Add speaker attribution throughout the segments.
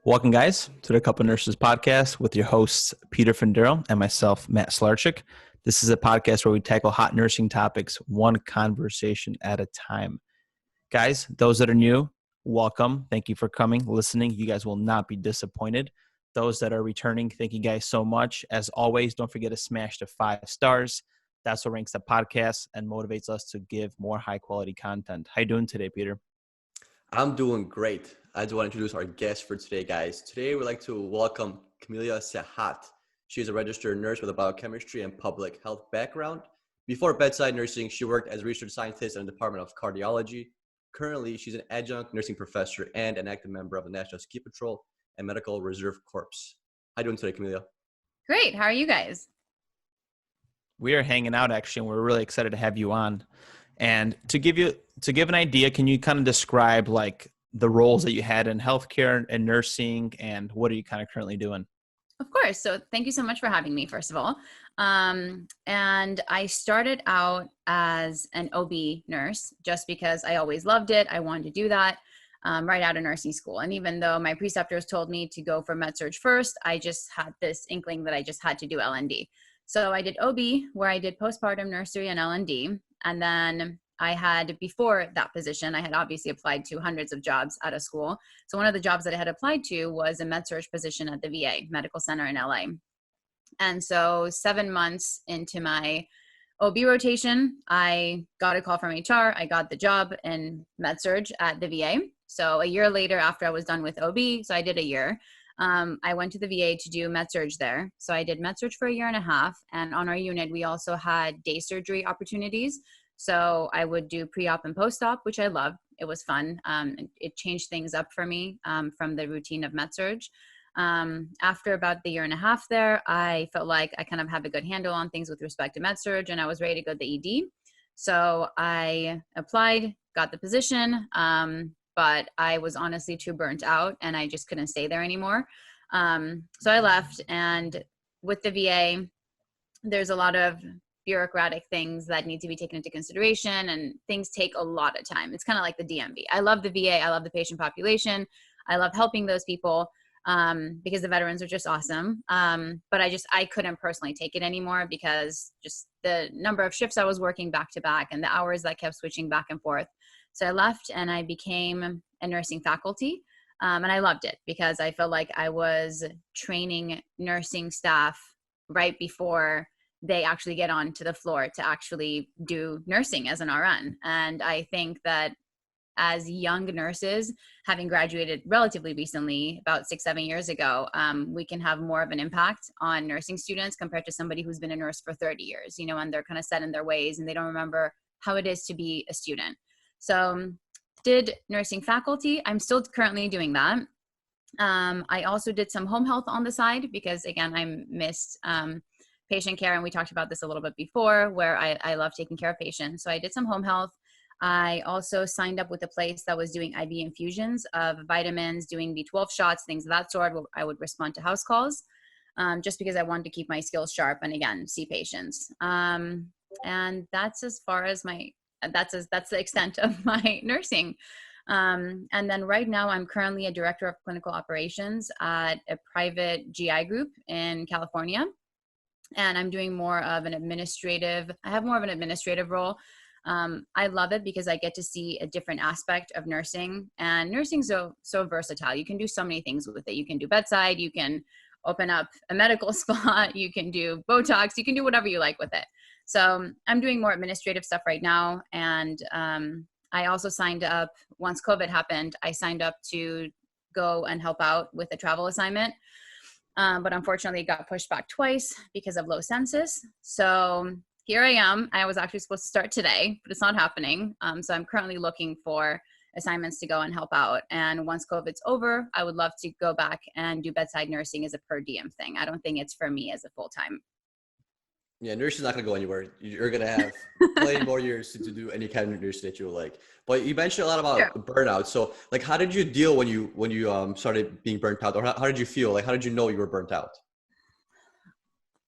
Speaker 1: Welcome, guys, to the Couple Nurses podcast with your hosts, Peter Findero and myself, Matt Slarchik. This is a podcast where we tackle hot nursing topics one conversation at a time. Guys, those that are new, welcome. Thank you for coming, listening. You guys will not be disappointed. Those that are returning, thank you guys so much. As always, don't forget to smash the 5 stars. That's what ranks the podcast and motivates us to give more high-quality content. How you doing today, Peter?
Speaker 2: I'm doing great. I just want to introduce our guest for today, guys. Today, we'd like to welcome Camelia Sehat. She is a registered nurse with a biochemistry and public health background. Before bedside nursing, she worked as a research scientist in the Department of Cardiology. Currently, she's an adjunct nursing professor and an active member of the National Ski Patrol and Medical Reserve Corps. How are you doing today, Camelia?
Speaker 3: Great. How are you guys?
Speaker 1: We are hanging out, actually, and we're really excited to have you on. And to give an idea, can you kind of describe like the roles that you had in healthcare and nursing, and what are you kind of currently doing?
Speaker 3: Of course. So thank you so much for having me, first of all. And I started out as an OB nurse just because I always loved it. I wanted to do that right out of nursing school. And even though my preceptors told me to go for med-surg first, I just had this inkling that I just had to do LND. So I did OB, where I did postpartum nursery and LND. And then I had, before that position, I had obviously applied to hundreds of jobs out of school. So one of the jobs that I had applied to was a med-surg position at the VA Medical Center in LA. And so 7 months into my OB rotation, I got a call from HR. I got the job in med-surg at the VA. So a year later, after I was done with OB, so I did a year, I went to the VA to do med-surg there. So I did med-surg for a year and a half. And on our unit, we also had day surgery opportunities. So I would do pre-op and post-op, which I loved. It was fun. It changed things up for me from the routine of med-surg. After about the year and a half there, I felt like I kind of have a good handle on things with respect to med-surg, and I was ready to go to the ED. So I applied, got the position, but I was honestly too burnt out and I just couldn't stay there anymore. So I left, and with the VA, there's a lot of bureaucratic things that need to be taken into consideration, and things take a lot of time. It's kind of like the DMV. I love the VA. I love the patient population. I love helping those people because the veterans are just awesome. But I couldn't personally take it anymore because just the number of shifts I was working back to back and the hours that kept switching back and forth. So I left and I became a nursing faculty. And I loved it because I felt like I was training nursing staff right before they actually get onto the floor to actually do nursing as an RN. And I think that as young nurses, having graduated relatively recently, about 6-7 years ago, we can have more of an impact on nursing students compared to somebody who's been a nurse for 30 years, and they're kind of set in their ways and they don't remember how it is to be a student. So did nursing faculty. I'm still currently doing that. I also did some home health on the side because, again, I missed patient care. And we talked about this a little bit before, where I love taking care of patients. So I did some home health. I also signed up with a place that was doing IV infusions of vitamins, doing B12 shots, things of that sort. I would respond to house calls just because I wanted to keep my skills sharp and, again, see patients. And that's as far as that's the extent of my nursing. And then right now I'm currently a director of clinical operations at a private GI group in California. And I'm doing more of an administrative role. I love it because I get to see a different aspect of nursing, and nursing's so versatile. You can do so many things with it. You can do bedside, you can open up a medical spot, you can do Botox, you can do whatever you like with it. So I'm doing more administrative stuff right now. And I also signed up, once COVID happened, I signed up to go and help out with a travel assignment. But unfortunately it got pushed back twice because of low census. So here I am. I was actually supposed to start today, but it's not happening. So I'm currently looking for assignments to go and help out. And once COVID's over, I would love to go back and do bedside nursing as a per diem thing. I don't think it's for me as a full-time.
Speaker 2: Yeah, nursing is not going to go anywhere. You're going to have plenty more years to do any kind of nursing that you like. But you mentioned a lot about burnout. So, like, how did you deal when you started being burnt out, or how did you feel? Like, how did you know you were burnt out?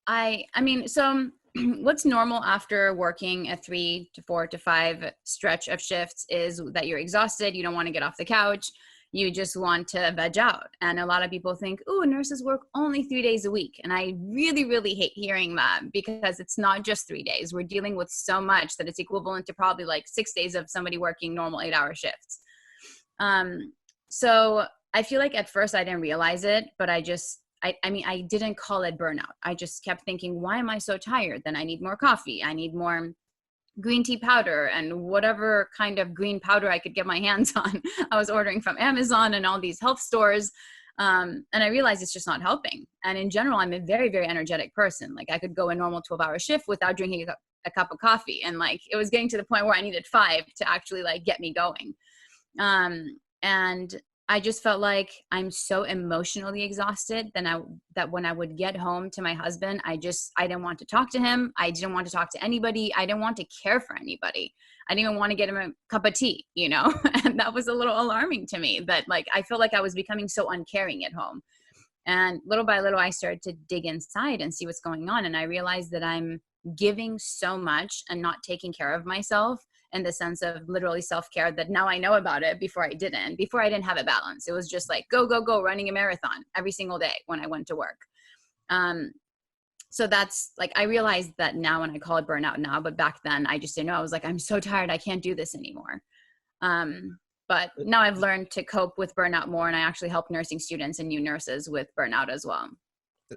Speaker 3: I mean, so what's normal after working a 3 to 4 to 5 stretch of shifts is that you're exhausted. You don't want to get off the couch. you just want to veg out. And a lot of people think, oh, nurses work only 3 days a week. And I really, really hate hearing that, because it's not just 3 days. We're dealing with so much that it's equivalent to probably like 6 days of somebody working normal 8-hour shifts. So I feel like at first I didn't realize it, but I didn't call it burnout. I just kept thinking, why am I so tired? Then I need more coffee. I need more green tea powder and whatever kind of green powder I could get my hands on. I was ordering from Amazon and all these health stores. And I realized it's just not helping. And in general, I'm a very, very energetic person. Like I could go a normal 12-hour shift without drinking a cup of coffee. And like, it was getting to the point where I needed 5 to actually like get me going. And I just felt like I'm so emotionally exhausted that when I would get home to my husband, I didn't want to talk to him. I didn't want to talk to anybody. I didn't want to care for anybody. I didn't even want to get him a cup of tea, you know? And that was a little alarming to me, that like, I feel like I was becoming so uncaring at home. And little by little, I started to dig inside and see what's going on. And I realized that I'm giving so much and not taking care of myself, in the sense of literally self-care, that now I know about it. Before I didn't have a balance. It was just like, go, go, go, running a marathon every single day when I went to work. So that's like, I realized that now, and I call it burnout now, but back then I just didn't know. I was like, I'm so tired. I can't do this anymore. But now I've learned to cope with burnout more. And I actually help nursing students and new nurses with burnout as well.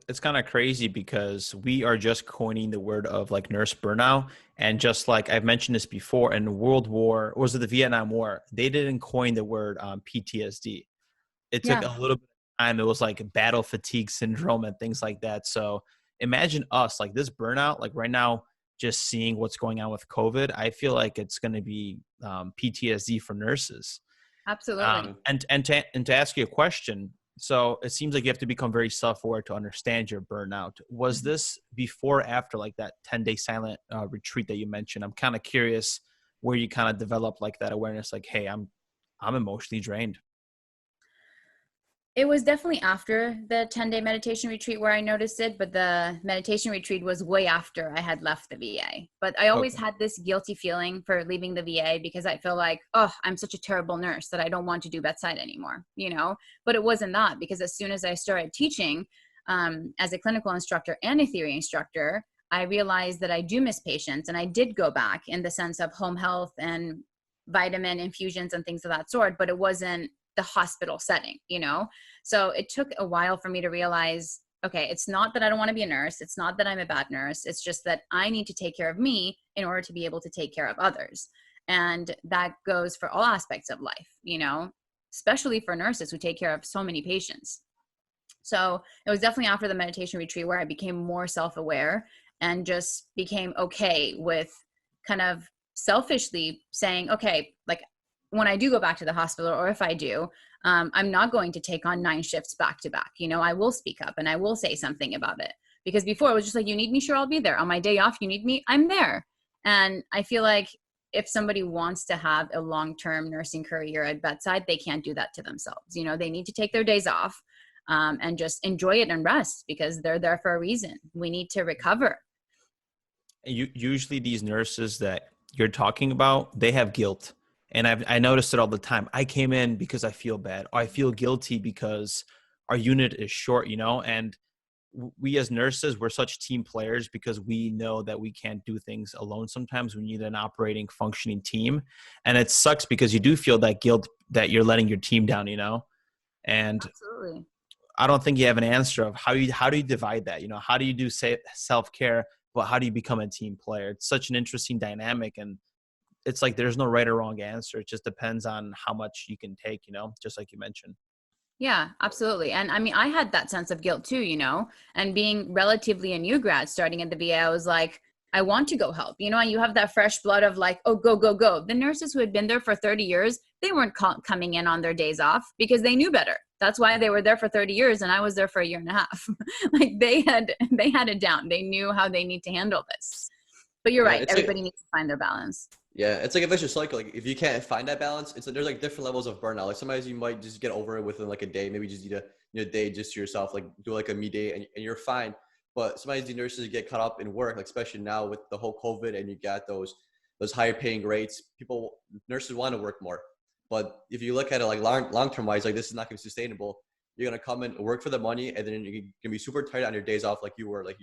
Speaker 1: It's kind of crazy because we are just coining the word of like nurse burnout. And just like I've mentioned this before, in the Vietnam War, they didn't coin the word PTSD. It took a little bit of time. It was like battle fatigue syndrome and things like that. So imagine us, like this burnout, like right now, just seeing what's going on with COVID, I feel like it's going to be PTSD for nurses.
Speaker 3: Absolutely.
Speaker 1: And to ask you a question, so it seems like you have to become very self-aware to understand your burnout. Was this before or after like that 10-day silent retreat that you mentioned? I'm kind of curious where you kind of developed like that awareness, like, hey, I'm emotionally drained.
Speaker 3: It was definitely after the 10-day meditation retreat where I noticed it, but the meditation retreat was way after I had left the VA. But I always had this guilty feeling for leaving the VA, because I feel like, oh, I'm such a terrible nurse that I don't want to do bedside anymore, you know? But it wasn't that, because as soon as I started teaching as a clinical instructor and a theory instructor, I realized that I do miss patients. And I did go back in the sense of home health and vitamin infusions and things of that sort, but it wasn't the hospital setting, you know? So it took a while for me to realize, okay, it's not that I don't want to be a nurse. It's not that I'm a bad nurse. It's just that I need to take care of me in order to be able to take care of others. And that goes for all aspects of life, you know, especially for nurses who take care of so many patients. So it was definitely after the meditation retreat where I became more self-aware and just became okay with kind of selfishly saying, okay, like, when I do go back to the hospital, or if I do, I'm not going to take on 9 shifts back to back. You know, I will speak up and I will say something about it, because before it was just like, you need me, sure, I'll be there. On my day off, you need me, I'm there. And I feel like if somebody wants to have a long-term nursing career at bedside, they can't do that to themselves. You know, they need to take their days off and just enjoy it and rest, because they're there for a reason. We need to recover.
Speaker 1: Usually these nurses that you're talking about, they have guilt. And I noticed it all the time. I came in because I feel bad, or I feel guilty because our unit is short, you know? And we as nurses, we're such team players because we know that we can't do things alone. Sometimes we need an operating, functioning team. And it sucks because you do feel that guilt that you're letting your team down, you know? And
Speaker 3: Absolutely.
Speaker 1: I don't think you have an answer of how do you divide that? You know, how do you do self-care, but how do you become a team player? It's such an interesting dynamic, and it's like there's no right or wrong answer. It just depends on how much you can take, you know, just like you mentioned.
Speaker 3: Yeah, absolutely. And I mean, I had that sense of guilt too, you know, and being relatively a new grad starting at the VA, I was like, I want to go help, you know, and you have that fresh blood of like, oh, go, go, go. The nurses who had been there for 30 years, they weren't coming in on their days off because they knew better. That's why they were there for 30 years. And I was there for 1.5 years. Like they had it down. They knew how they need to handle this. But you're right. Everybody needs to find their balance.
Speaker 2: Yeah, it's like a vicious cycle. Like if you can't find that balance, it's like there's like different levels of burnout. Like sometimes you might just get over it within like a day. Maybe just need a day just to yourself, like do like a me day and you're fine. But sometimes the nurses get caught up in work, like especially now with the whole COVID and you got those higher paying rates. Nurses want to work more. But if you look at it like long-term wise, like this is not going to be sustainable. You're going to come in, work for the money, and then you're going to be super tired on your days off. Like you're like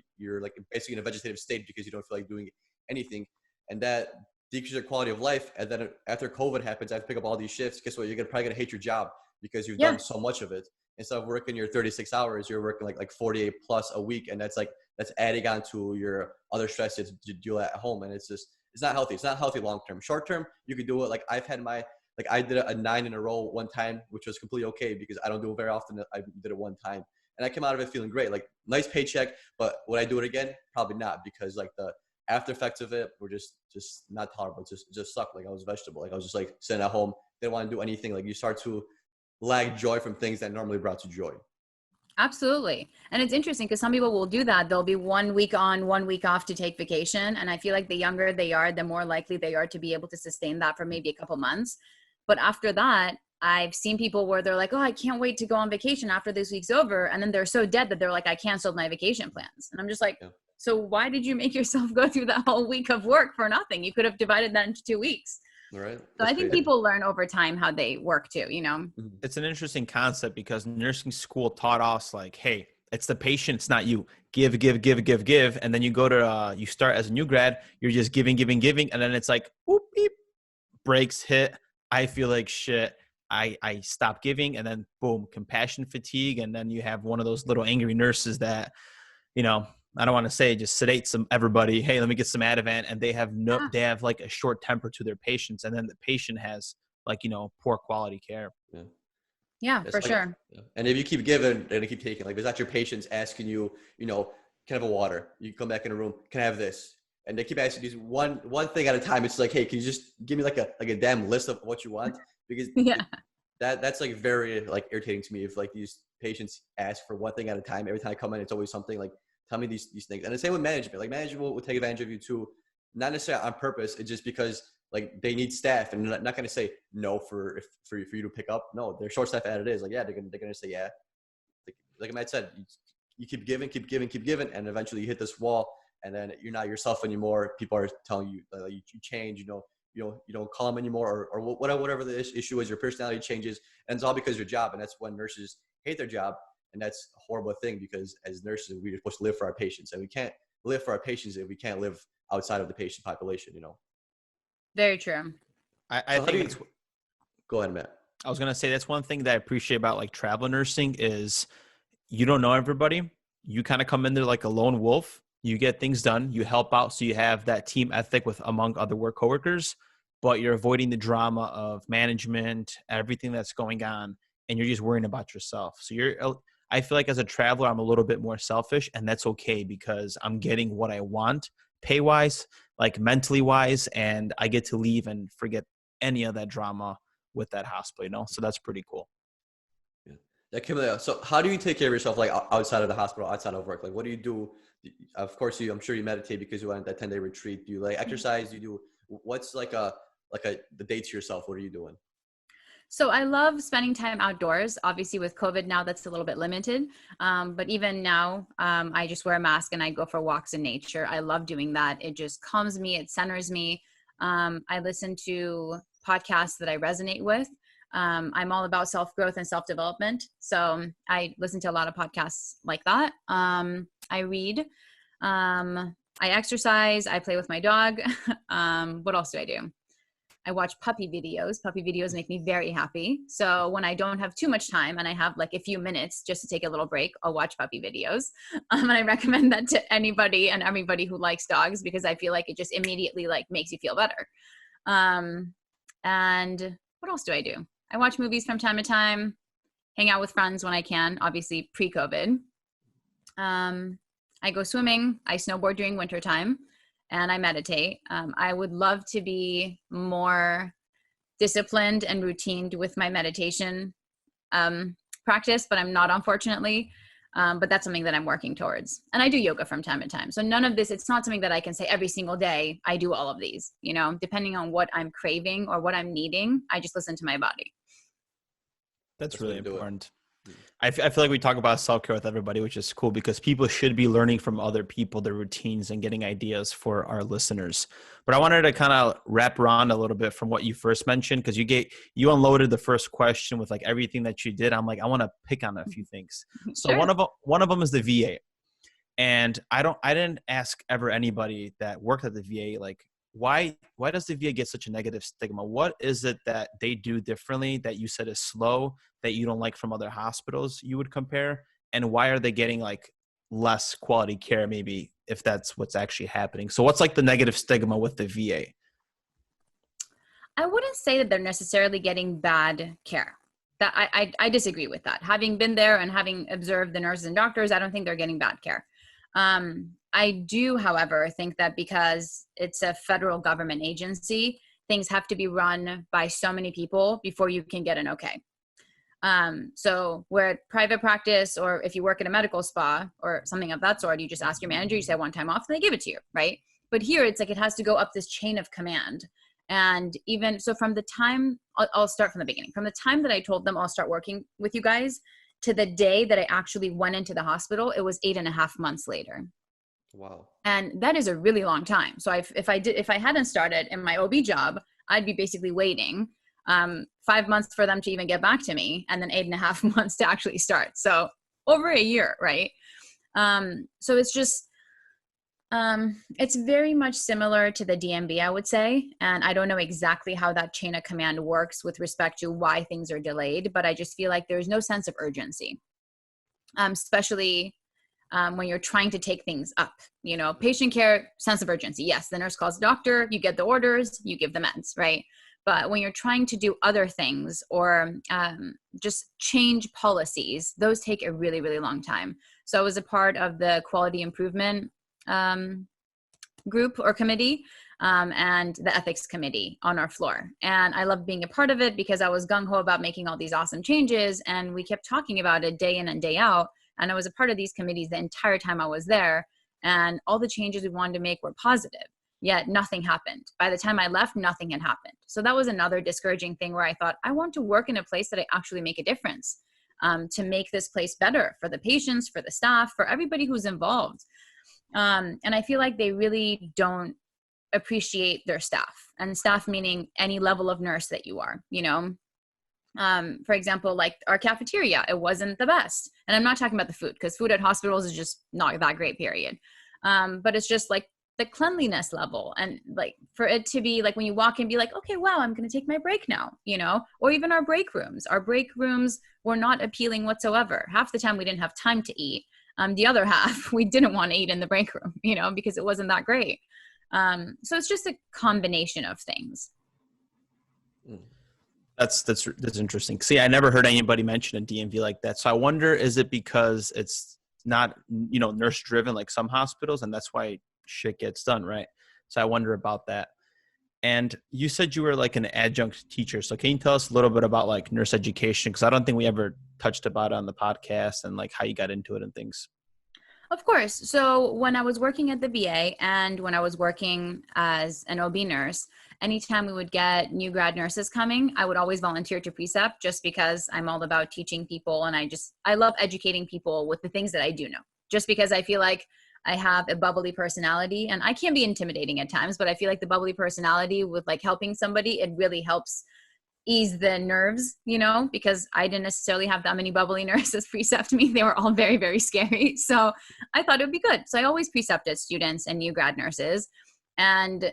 Speaker 2: basically in a vegetative state because you don't feel like doing anything. And that decreases your quality of life. And then after COVID happens, I have to pick up all these shifts. Guess what? You're probably going to hate your job because you've done so much of it. Instead of working your 36 hours, you're working like 48 plus a week. And that's adding on to your other stress that you do at home. And it's not healthy. It's not healthy long-term. Short-term, you could do it. Like I did a 9 in a row one time, which was completely okay because I don't do it very often. I did it one time and I came out of it feeling great, like nice paycheck. But would I do it again? Probably not, because like the after effects of it were just not tolerable. It just sucked. Like I was a vegetable. Like I was just like sitting at home, didn't want to do anything. Like you start to lack joy from things that normally brought you joy.
Speaker 3: Absolutely. And it's interesting because some people will do that. They'll be 1 week on, 1 week off to take vacation. And I feel like the younger they are, the more likely they are to be able to sustain that for maybe a couple months. But after that, I've seen people where they're like, oh, I can't wait to go on vacation after this week's over. And then they're so dead that they're like, I canceled my vacation plans. And I'm just like, so why did you make yourself go through that whole week of work for nothing? You could have divided that into 2 weeks.
Speaker 2: Right.
Speaker 3: So I think people learn over time how they work too, you know?
Speaker 1: It's an interesting concept because nursing school taught us like, hey, it's the patient, it's not you. Give. And then you go to, you start as a new grad, you're just giving. And then it's like, whoop, beep, brakes hit. I feel like shit. I stop giving, and then boom, compassion fatigue. And then you have one of those little angry nurses that, you know, I don't want to say just sedate everybody. Hey, let me get some Ativan. And they have like a short temper to their patients. And then the patient has like, you know, poor quality care.
Speaker 3: Yeah, for sure.
Speaker 2: And if you keep giving and keep taking, like, it's not your patients asking you, you know, can I have a water? You come back in a room, can I have this? And they keep asking you one thing at a time. It's like, hey, can you just give me like a damn list of what you want? Because that's like very like irritating to me if like these patients ask for one thing at a time. Every time I come in, it's always something like, tell me these things. And the same with management. Like management will take advantage of you too, not necessarily on purpose. It's just because like they need staff, and they're not going to say no for you to pick up. No, they're short staff as it is. Like, yeah, they're going to say, yeah. Like Matt said, you keep giving, and eventually you hit this wall, and then you're not yourself anymore. People are telling you you change, you don't call them anymore, or whatever the issue is, your personality changes, and it's all because of your job. And that's when nurses hate their job. And that's a horrible thing, because as nurses, we're supposed to live for our patients, and we can't live for our patients if we can't live outside of the patient population, you know?
Speaker 3: Very true.
Speaker 1: I think
Speaker 2: go ahead, Matt.
Speaker 1: I was going to say, that's one thing that I appreciate about like travel nursing is you don't know everybody. You kind of come in there like a lone wolf. You get things done. You help out. So you have that team ethic among other coworkers, but you're avoiding the drama of management, everything that's going on, and you're just worrying about yourself. So I feel like as a traveler, I'm a little bit more selfish, and that's okay because I'm getting what I want pay-wise, like mentally wise, and I get to leave and forget any of that drama with that hospital, you know? So that's pretty cool.
Speaker 2: Yeah, Camelia, so how do you take care of yourself, like outside of the hospital, outside of work? Like, what do you do? Of course, I'm sure you meditate because you went on that 10-day retreat. Do you like exercise? Do you do, what's like the day to yourself? What are you doing?
Speaker 3: So I love spending time outdoors. Obviously with COVID now, that's a little bit limited. But even now, I just wear a mask and I go for walks in nature. I love doing that. It just calms me. It centers me. I listen to podcasts that I resonate with. I'm all about self-growth and self-development. So I listen to a lot of podcasts like that. I read, I exercise, I play with my dog. What else do I do? I watch puppy videos. Puppy videos make me very happy. So when I don't have too much time and I have like a few minutes just to take a little break, I'll watch puppy videos. And I recommend that to anybody and everybody who likes dogs, because I feel like it just immediately like makes you feel better. And what else do I do? I watch movies from time to time, hang out with friends when I can, obviously pre-COVID. I go swimming, I snowboard during wintertime, and I meditate. I would love to be more disciplined and routined with my meditation practice, but I'm not, unfortunately. But that's something that I'm working towards. And I do yoga from time to time. So none of this, it's not something that I can say every single day, I do all of these, you know, depending on what I'm craving or what I'm needing, I just listen to my body.
Speaker 1: That's really important. I feel like we talk about self-care with everybody, which is cool because people should be learning from other people, their routines, and getting ideas for our listeners. But I wanted to kind of wrap around a little bit from what you first mentioned, because you unloaded the first question with like everything that you did. I'm like, I want to pick on a few things. So
Speaker 3: Sure.
Speaker 1: one of them is the VA. And I didn't ask ever anybody that worked at the VA, like, why does the VA get such a negative stigma? What is it that they do differently that you said is slow, that you don't like from other hospitals you would compare? And why are they getting like less quality care, maybe, if that's what's actually happening? So what's like the negative stigma with the VA?
Speaker 3: I wouldn't say that they're necessarily getting bad care. That I disagree with that. Having been there and having observed the nurses and doctors, I don't think they're getting bad care. I do, however, think that because it's a federal government agency, things have to be run by so many people before you can get an okay. So where private practice, or if you work at a medical spa or something of that sort, you just ask your manager, you say one time off, and they give it to you, right? But here it's like it has to go up this chain of command. And even so, from the time, I'll start from the beginning, from the time that I told them I'll start working with you guys to the day that I actually went into the hospital, it was 8.5 months later.
Speaker 2: Wow.
Speaker 3: And that is a really long time. So if I hadn't started in my OB job, I'd be basically waiting 5 months for them to even get back to me, and then 8.5 months to actually start. So over a year, right? So it's just, it's very much similar to the DMV, I would say. And I don't know exactly how that chain of command works with respect to why things are delayed, but I just feel like there's no sense of urgency, especially when you're trying to take things up. You know, patient care, sense of urgency. Yes, the nurse calls the doctor, you get the orders, you give the meds, right? But when you're trying to do other things or just change policies, those take a really, really long time. So I was a part of the quality improvement group or committee and the ethics committee on our floor. And I loved being a part of it because I was gung-ho about making all these awesome changes. And we kept talking about it day in and day out. And I was a part of these committees the entire time I was there. And all the changes we wanted to make were positive, yet nothing happened. By the time I left, nothing had happened. So that was another discouraging thing where I thought, I want to work in a place that I actually make a difference, to make this place better for the patients, for the staff, for everybody who's involved. And I feel like they really don't appreciate their staff, and staff meaning any level of nurse that you are, you know. For example, like our cafeteria, it wasn't the best. And I'm not talking about the food, because food at hospitals is just not that great, period. But it's just like the cleanliness level, and like for it to be like when you walk in, be like, okay, wow, I'm going to take my break now, you know. Or even our break rooms were not appealing whatsoever. Half the time we didn't have time to eat. The other half, we didn't want to eat in the break room, you know, because it wasn't that great. So it's just a combination of things.
Speaker 1: That's interesting. See, I never heard anybody mention a DMV like that. So I wonder, is it because it's not, you know, nurse driven like some hospitals, and that's why shit gets done, right? So I wonder about that. And you said you were like an adjunct teacher. So can you tell us a little bit about like nurse education? Because I don't think we ever touched about it on the podcast, and like how you got into it and things.
Speaker 3: Of course. So when I was working at the VA and when I was working as an OB nurse, anytime we would get new grad nurses coming, I would always volunteer to precept, just because I'm all about teaching people. And I love educating people with the things that I do know, just because I feel like I have a bubbly personality, and I can be intimidating at times, but I feel like the bubbly personality with like helping somebody, it really helps ease the nerves, you know, because I didn't necessarily have that many bubbly nurses precept me. They were all very, very scary. So I thought it would be good. So I always precepted students and new grad nurses. And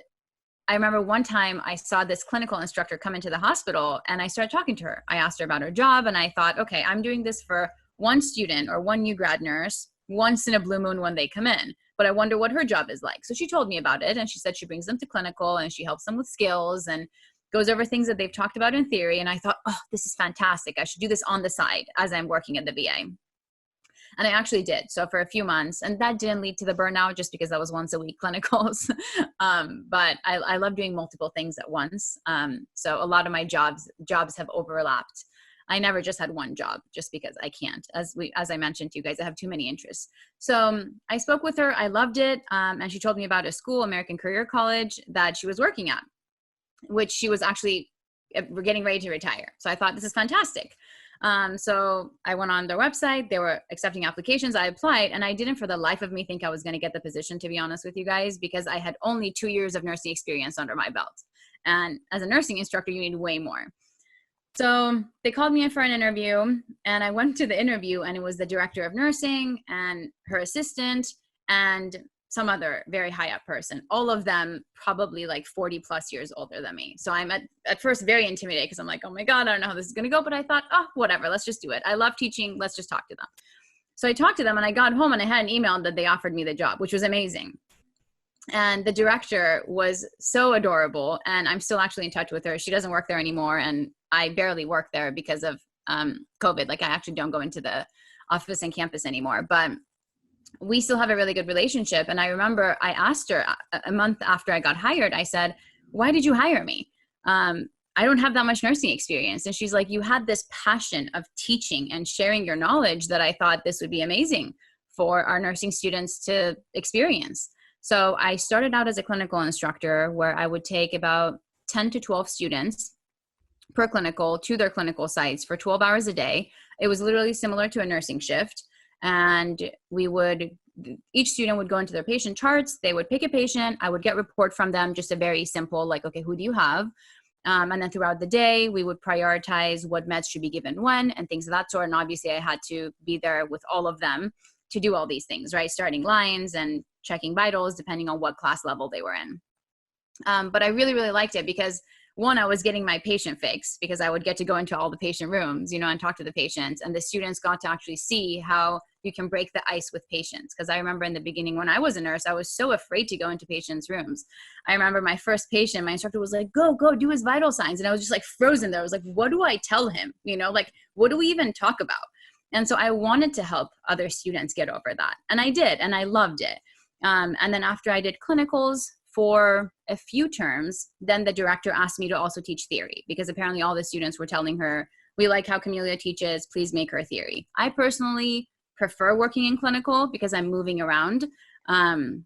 Speaker 3: I remember one time I saw this clinical instructor come into the hospital, and I started talking to her. I asked her about her job, and I thought, okay, I'm doing this for one student or one new grad nurse once in a blue moon when they come in, but I wonder what her job is like. So she told me about it, and she said she brings them to clinical and she helps them with skills and goes over things that they've talked about in theory. And I thought, oh, this is fantastic. I should do this on the side as I'm working at the VA. And I actually did. So for a few months, and that didn't lead to the burnout just because that was once a week clinicals. But I love doing multiple things at once. So a lot of my jobs have overlapped. I never just had one job just because I can't. As I mentioned to you guys, I have too many interests. So I spoke with her. I loved it. And she told me about a school, American Career College, that she was working at, which she was actually getting ready to retire. So I thought, this is fantastic. So I went on their website. They were accepting applications. I applied, and I didn't for the life of me think I was going to get the position, to be honest with you guys, because I had only 2 years of nursing experience under my belt. And as a nursing instructor, you need way more. So they called me in for an interview, and I went to the interview, and it was the director of nursing and her assistant and some other very high up person, all of them probably like 40 plus years older than me. So I'm at first very intimidated because I'm like, oh my God, I don't know how this is going to go. But I thought, oh, whatever, let's just do it. I love teaching. Let's just talk to them. So I talked to them, and I got home and I had an email that they offered me the job, which was amazing. And the director was so adorable, and I'm still actually in touch with her. She doesn't work there anymore, and I barely work there because of COVID. Like, I actually don't go into the office and campus anymore, but we still have a really good relationship. And I remember I asked her a month after I got hired, I said, why did you hire me? I don't have that much nursing experience. And she's like, you had this passion of teaching and sharing your knowledge that I thought this would be amazing for our nursing students to experience. So I started out as a clinical instructor where I would take about 10 to 12 students per clinical to their clinical sites for 12 hours a day. It was literally similar to a nursing shift. And each student would go into their patient charts. They would pick a patient. I would get report from them, just a very simple, like, okay, who do you have? And then throughout the day, we would prioritize what meds should be given when and things of that sort. And obviously I had to be there with all of them to do all these things, right? Starting lines and checking vitals, depending on what class level they were in. But I really, really liked it because, one, I was getting my patient fix because I would get to go into all the patient rooms, and talk to the patients, and the students got to actually see how you can break the ice with patients. Because I remember in the beginning when I was a nurse, I was so afraid to go into patients' rooms. I remember my first patient, my instructor was like, go do his vital signs. And I was just like frozen there. I was like, what do I tell him? Like, what do we even talk about? And so I wanted to help other students get over that. And I did, and I loved it. And then after I did clinicals for a few terms, then the director asked me to also teach theory because apparently all the students were telling her, we like how Camelia teaches, please make her theory. I personally prefer working in clinical because I'm moving around.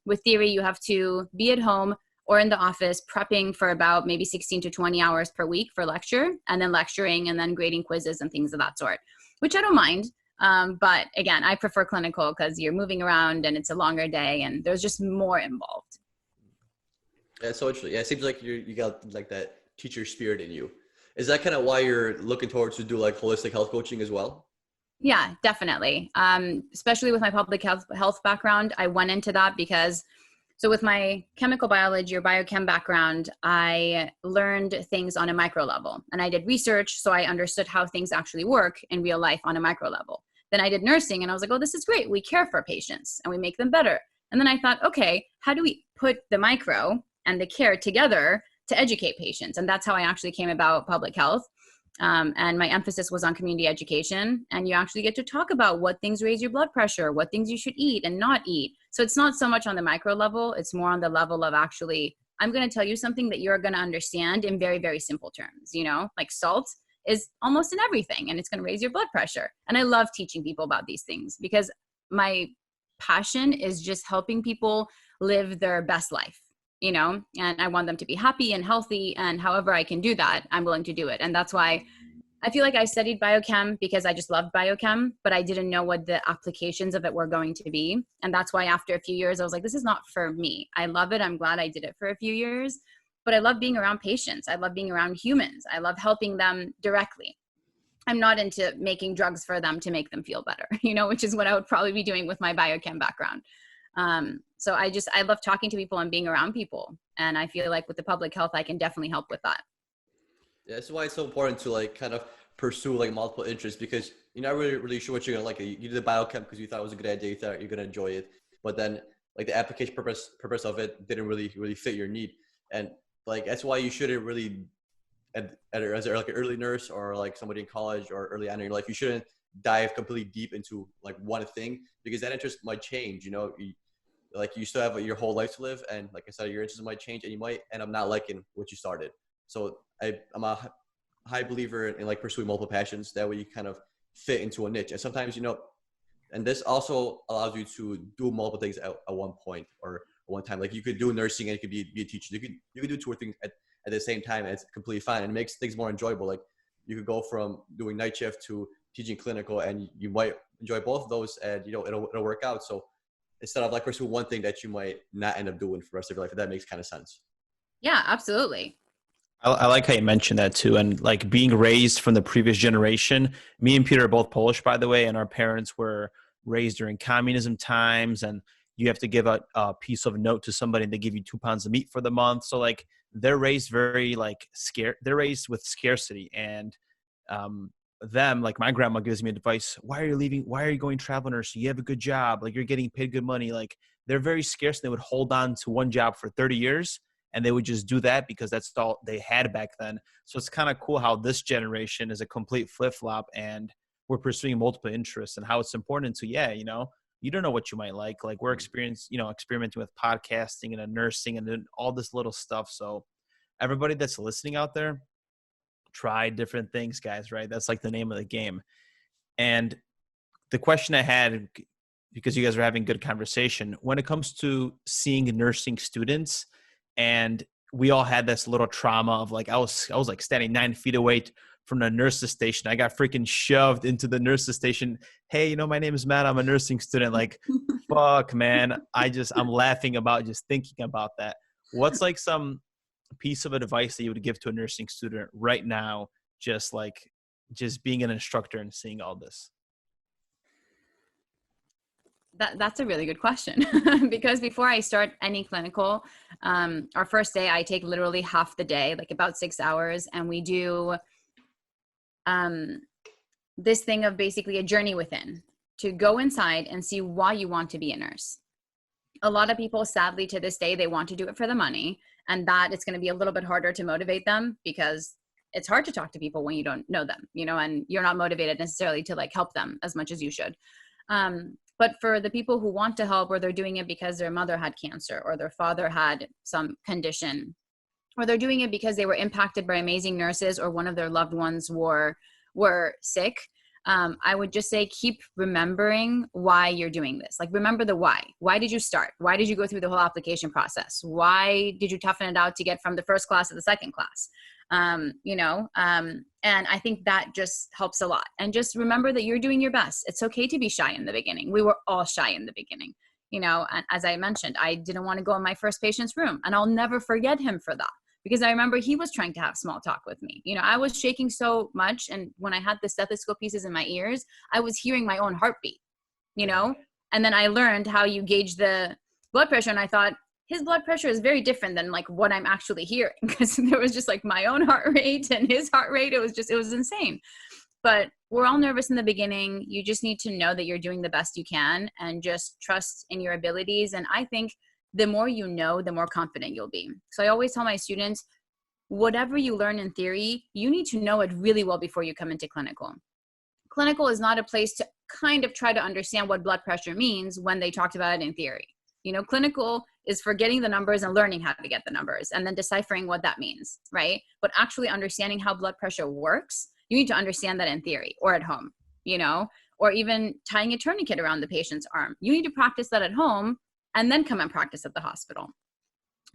Speaker 3: With theory, you have to be at home or in the office prepping for about maybe 16 to 20 hours per week for lecture, and then lecturing and then grading quizzes and things of that sort, which I don't mind. But again, I prefer clinical because you're moving around and it's a longer day and there's just more involved.
Speaker 2: Yeah, so interesting. Yeah, it seems like you got like that teacher spirit in you. Is that kind of why you're looking towards to do like holistic health coaching as well?
Speaker 3: Yeah, definitely. Especially with my public health background, I went into that because, so with my chemical biology or biochem background, I learned things on a micro level, and I did research, so I understood how things actually work in real life on a micro level. Then I did nursing, and I was like, oh, this is great. We care for patients and we make them better. And then I thought, okay, how do we put the micro and the care together to educate patients? And that's how I actually came about public health. And my emphasis was on community education. And you actually get to talk about what things raise your blood pressure, what things you should eat and not eat. So it's not so much on the micro level. It's more on the level of actually, I'm going to tell you something that you're going to understand in very, very simple terms. Like salt is almost in everything and it's going to raise your blood pressure. And I love teaching people about these things because my passion is just helping people live their best life. And I want them to be happy and healthy, and however I can do that, I'm willing to do it. And that's why I feel like I studied biochem because I just loved biochem, but I didn't know what the applications of it were going to be. And that's why after a few years, I was like, this is not for me. I love it. I'm glad I did it for a few years, but I love being around patients. I love being around humans. I love helping them directly. I'm not into making drugs for them to make them feel better, which is what I would probably be doing with my biochem background. So I love talking to people and being around people. And I feel like with the public health, I can definitely help with that.
Speaker 2: Yeah, that's why it's so important to like kind of pursue like multiple interests, because you're not really sure what you're going to like. You did the biochem because you thought it was a good idea. You thought you're going to enjoy it. But then like the application purpose of it didn't really fit your need. And like, that's why you shouldn't really, as like an early nurse or like somebody in college or early on in your life, you shouldn't dive completely deep into like one thing, because that interest might change. Like you still have your whole life to live, and like I said, your interests might change and you might end up not liking what you started. So I'm a high believer in like pursuing multiple passions. That way you kind of fit into a niche. And sometimes, and this also allows you to do multiple things at one point or one time. Like you could do nursing and you could be a teacher. You could do two things at the same time, and it's completely fine. And it makes things more enjoyable. Like you could go from doing night shift to teaching clinical, and you might enjoy both of those, and it'll work out. So instead of like pursue one thing that you might not end up doing for the rest of your life, if that makes kind of sense.
Speaker 3: Yeah, absolutely.
Speaker 1: I like how you mentioned that too. And like being raised from the previous generation, me and Peter are both Polish, by the way, and our parents were raised during communism times. And you have to give a piece of note to somebody and they give you 2 pounds of meat for the month. So like they're raised very like scared. They're raised with scarcity. And them, like my grandma gives me advice. Why are you leaving? Why are you going travel nursing? You have a good job. Like you're getting paid good money. Like they're very scarce. They would hold on to one job for 30 years. And they would just do that because that's all they had back then. So it's kind of cool how this generation is a complete flip-flop and we're pursuing multiple interests, and how it's important to, you don't know what you might like. Like we're experimenting with podcasting and nursing and then all this little stuff. So everybody that's listening out there, try different things, guys, right? That's like the name of the game. And the question I had, because you guys are having good conversation, when it comes to seeing nursing students, and we all had this little trauma of like, I was like standing 9 feet away from the nurse's station. I got freaking shoved into the nurse's station. Hey, my name is Matt. I'm a nursing student. Like, fuck, man. I'm laughing about just thinking about that. What's like some piece of advice that you would give to a nursing student right now, just being an instructor and seeing all this?
Speaker 3: That's a really good question because before I start any clinical, our first day, I take literally half the day, like about 6 hours. And we do this thing of basically a journey within, to go inside and see why you want to be a nurse. A lot of people, sadly, to this day, they want to do it for the money, and that it's going to be a little bit harder to motivate them because it's hard to talk to people when you don't know them, and you're not motivated necessarily to like help them as much as you should. But for the people who want to help, or they're doing it because their mother had cancer or their father had some condition, or they're doing it because they were impacted by amazing nurses or one of their loved ones were sick, I would just say keep remembering why you're doing this. Like remember the why. Why did you start? Why did you go through the whole application process? Why did you toughen it out to get from the first class to the second class? And I think that just helps a lot. And just remember that you're doing your best. It's okay to be shy in the beginning. We were all shy in the beginning. And as I mentioned, I didn't want to go in my first patient's room, and I'll never forget him for that. Because I remember he was trying to have small talk with me. I was shaking so much. And when I had the stethoscope pieces in my ears, I was hearing my own heartbeat, and then I learned how you gauge the blood pressure. And I thought his blood pressure is very different than like what I'm actually hearing, because there was just like my own heart rate and his heart rate. It was insane. But we're all nervous in the beginning. You just need to know that you're doing the best you can and just trust in your abilities. And I think the more you know, the more confident you'll be. So I always tell my students, whatever you learn in theory, you need to know it really well before you come into clinical. Clinical is not a place to kind of try to understand what blood pressure means when they talked about it in theory. Clinical is for getting the numbers and learning how to get the numbers and then deciphering what that means, right? But actually understanding how blood pressure works, you need to understand that in theory or at home, or even tying a tourniquet around the patient's arm. You need to practice that at home and then come and practice at the hospital.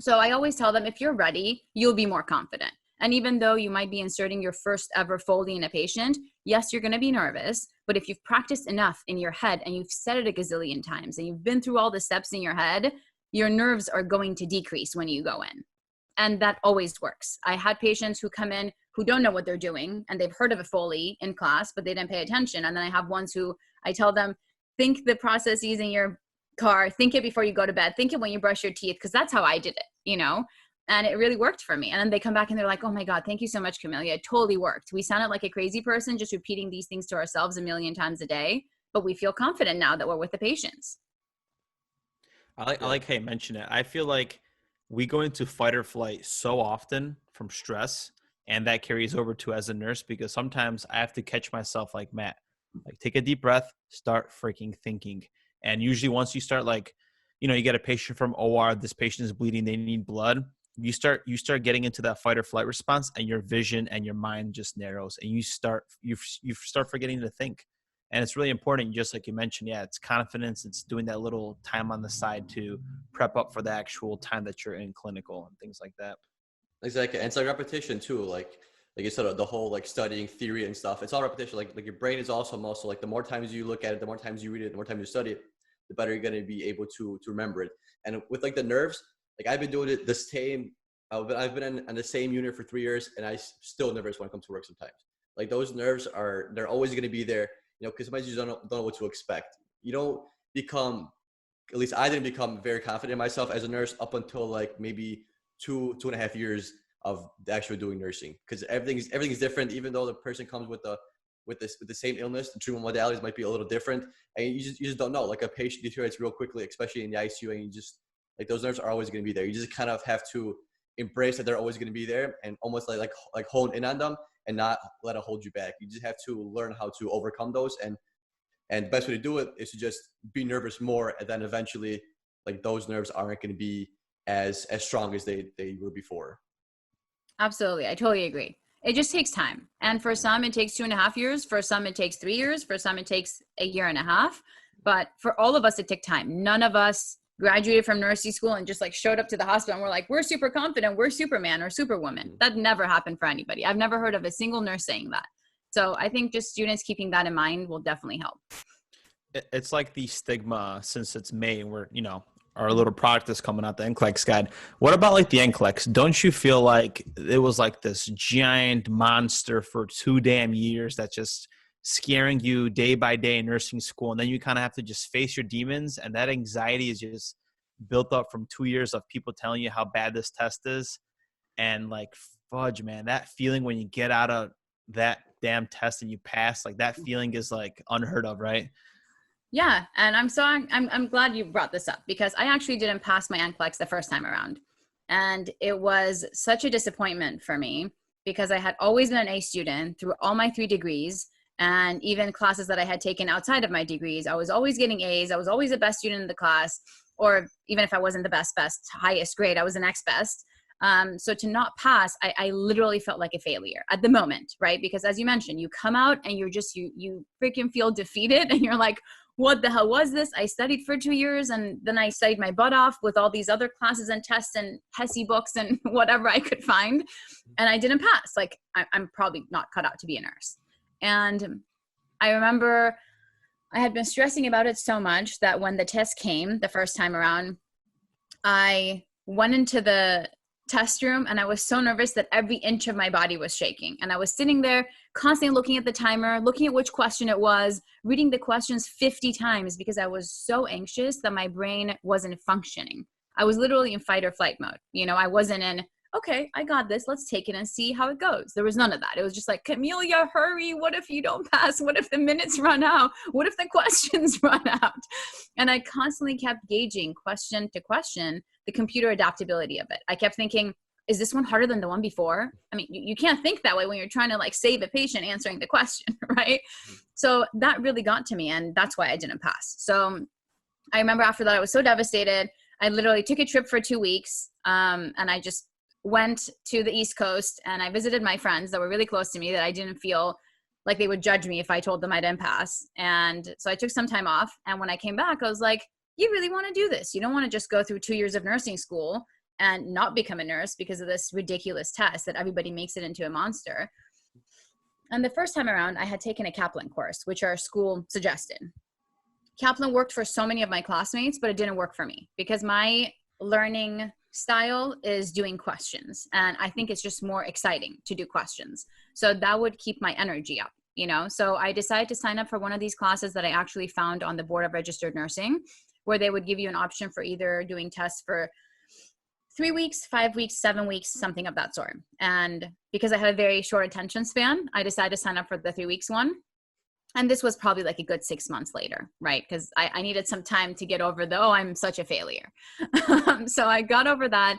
Speaker 3: So I always tell them, if you're ready, you'll be more confident. And even though you might be inserting your first ever Foley in a patient, yes, you're going to be nervous, but if you've practiced enough in your head and you've said it a gazillion times and you've been through all the steps in your head, your nerves are going to decrease when you go in. And that always works. I had patients who come in who don't know what they're doing and they've heard of a Foley in class, but they didn't pay attention. And then I have ones who I tell them, think the processes in your car, think it before you go to bed, think it when you brush your teeth, because that's how I did it, and it really worked for me. And then they come back and they're like, oh my God, thank you so much, Camelia. It totally worked. We sounded like a crazy person just repeating these things to ourselves a million times a day, but we feel confident now that we're with the patients.
Speaker 1: I like how you mentioned it. I feel like we go into fight or flight so often from stress, and that carries over to as a nurse, because sometimes I have to catch myself like, Matt, like take a deep breath, start freaking thinking. And usually once you start you get a patient from OR, this patient is bleeding, they need blood. You start getting into that fight or flight response, and your vision and your mind just narrows, and you start forgetting to think. And it's really important, just like you mentioned, it's confidence. It's doing that little time on the side to prep up for the actual time that you're in clinical and things like that.
Speaker 2: Exactly. And it's like repetition too. Like like you said, the whole like studying theory and stuff, it's all repetition. Like your brain is also a muscle. Like the more times you look at it, the more times you read it, the more times you study it, the better you're going to be able to remember it. And with like the nerves, like I've been doing it the same. I've been in the same unit for 3 years, and I still nervous when I come to work sometimes. Like those nerves they're always going to be there, you know, because sometimes you don't know what to expect. You don't become, at least I didn't become very confident in myself as a nurse up until like maybe 2.5 years of actually doing nursing, because everything's different. Even though the person comes with the same illness, the treatment modalities might be a little different, and you just don't know. Like a patient deteriorates real quickly, especially in the ICU, and you just like those nerves are always going to be there. You just kind of have to embrace that they're always going to be there, and almost like hone in on them and not let it hold you back. You just have to learn how to overcome those, and the best way to do it is to just be nervous more, and then eventually like those nerves aren't going to be as strong as they were before.
Speaker 3: Absolutely. I totally agree. It just takes time. And for some, it takes 2.5 years. For some, it takes 3 years. For some, it takes 1.5 years. But for all of us, it took time. None of us graduated from nursing school and just like showed up to the hospital and we're like, we're super confident, we're Superman or Superwoman. That never happened for anybody. I've never heard of a single nurse saying that. So I think just students keeping that in mind will definitely help.
Speaker 1: It's like the stigma, since it's May and we're, you know, our little product is coming out, the NCLEX guide. What about like the NCLEX? Don't you feel like it was like this giant monster for 2 damn years that's just scaring you day by day in nursing school, and then you kind of have to just face your demons, and that anxiety is just built up from 2 years of people telling you how bad this test is, and like fudge, man, that feeling when you get out of that damn test and you pass, like that feeling is like unheard of, right?
Speaker 3: Yeah, and I'm glad you brought this up, because I actually didn't pass my NCLEX the first time around, and it was such a disappointment for me because I had always been an A student through all my 3 degrees. And even classes that I had taken outside of my degrees, I was always getting A's. I was always the best student in the class, or even if I wasn't the best, highest grade, I was the next best. So to not pass, I literally felt like a failure at the moment, right? Because as you mentioned, you come out and you're just, you freaking feel defeated and you're like, what the hell was this? I studied for 2 years and then I studied my butt off with all these other classes and tests and HESI books and whatever I could find. And I didn't pass. Like I'm probably not cut out to be a nurse. And I remember I had been stressing about it so much that when the test came the first time around, I went into the test room and I was so nervous that every inch of my body was shaking. And I was sitting there constantly looking at the timer, looking at which question it was, reading the questions 50 times because I was so anxious that my brain wasn't functioning. I was literally in fight or flight mode. You know, I wasn't in, okay, I got this. Let's take it and see how it goes. There was none of that. It was just like, Camelia, hurry. What if you don't pass? What if the minutes run out? What if the questions run out? And I constantly kept gauging question to question the computer adaptability of it. I kept thinking, is this one harder than the one before? I mean, you can't think that way when you're trying to like save a patient answering the question, right? So that really got to me, and that's why I didn't pass. So I remember after that, I was so devastated. I literally took a trip for 2 weeks, and I just went to the East Coast and I visited my friends that were really close to me that I didn't feel like they would judge me if I told them I didn't pass. And so I took some time off. And when I came back, I was like, you really want to do this? You don't want to just go through 2 years of nursing school and not become a nurse because of this ridiculous test that everybody makes it into a monster. And the first time around, I had taken a Kaplan course, which our school suggested. Kaplan worked for so many of my classmates, but it didn't work for me because my learning style is doing questions. And I think it's just more exciting to do questions. So that would keep my energy up, you know? So I decided to sign up for one of these classes that I actually found on the Board of Registered Nursing, where they would give you an option for either doing tests for 3 weeks, 5 weeks, 7 weeks, something of that sort. And because I had a very short attention span, I decided to sign up for the 3 weeks one. And this was probably like a good 6 months later, right? Because I needed some time to get over the, oh, I'm such a failure. So I got over that,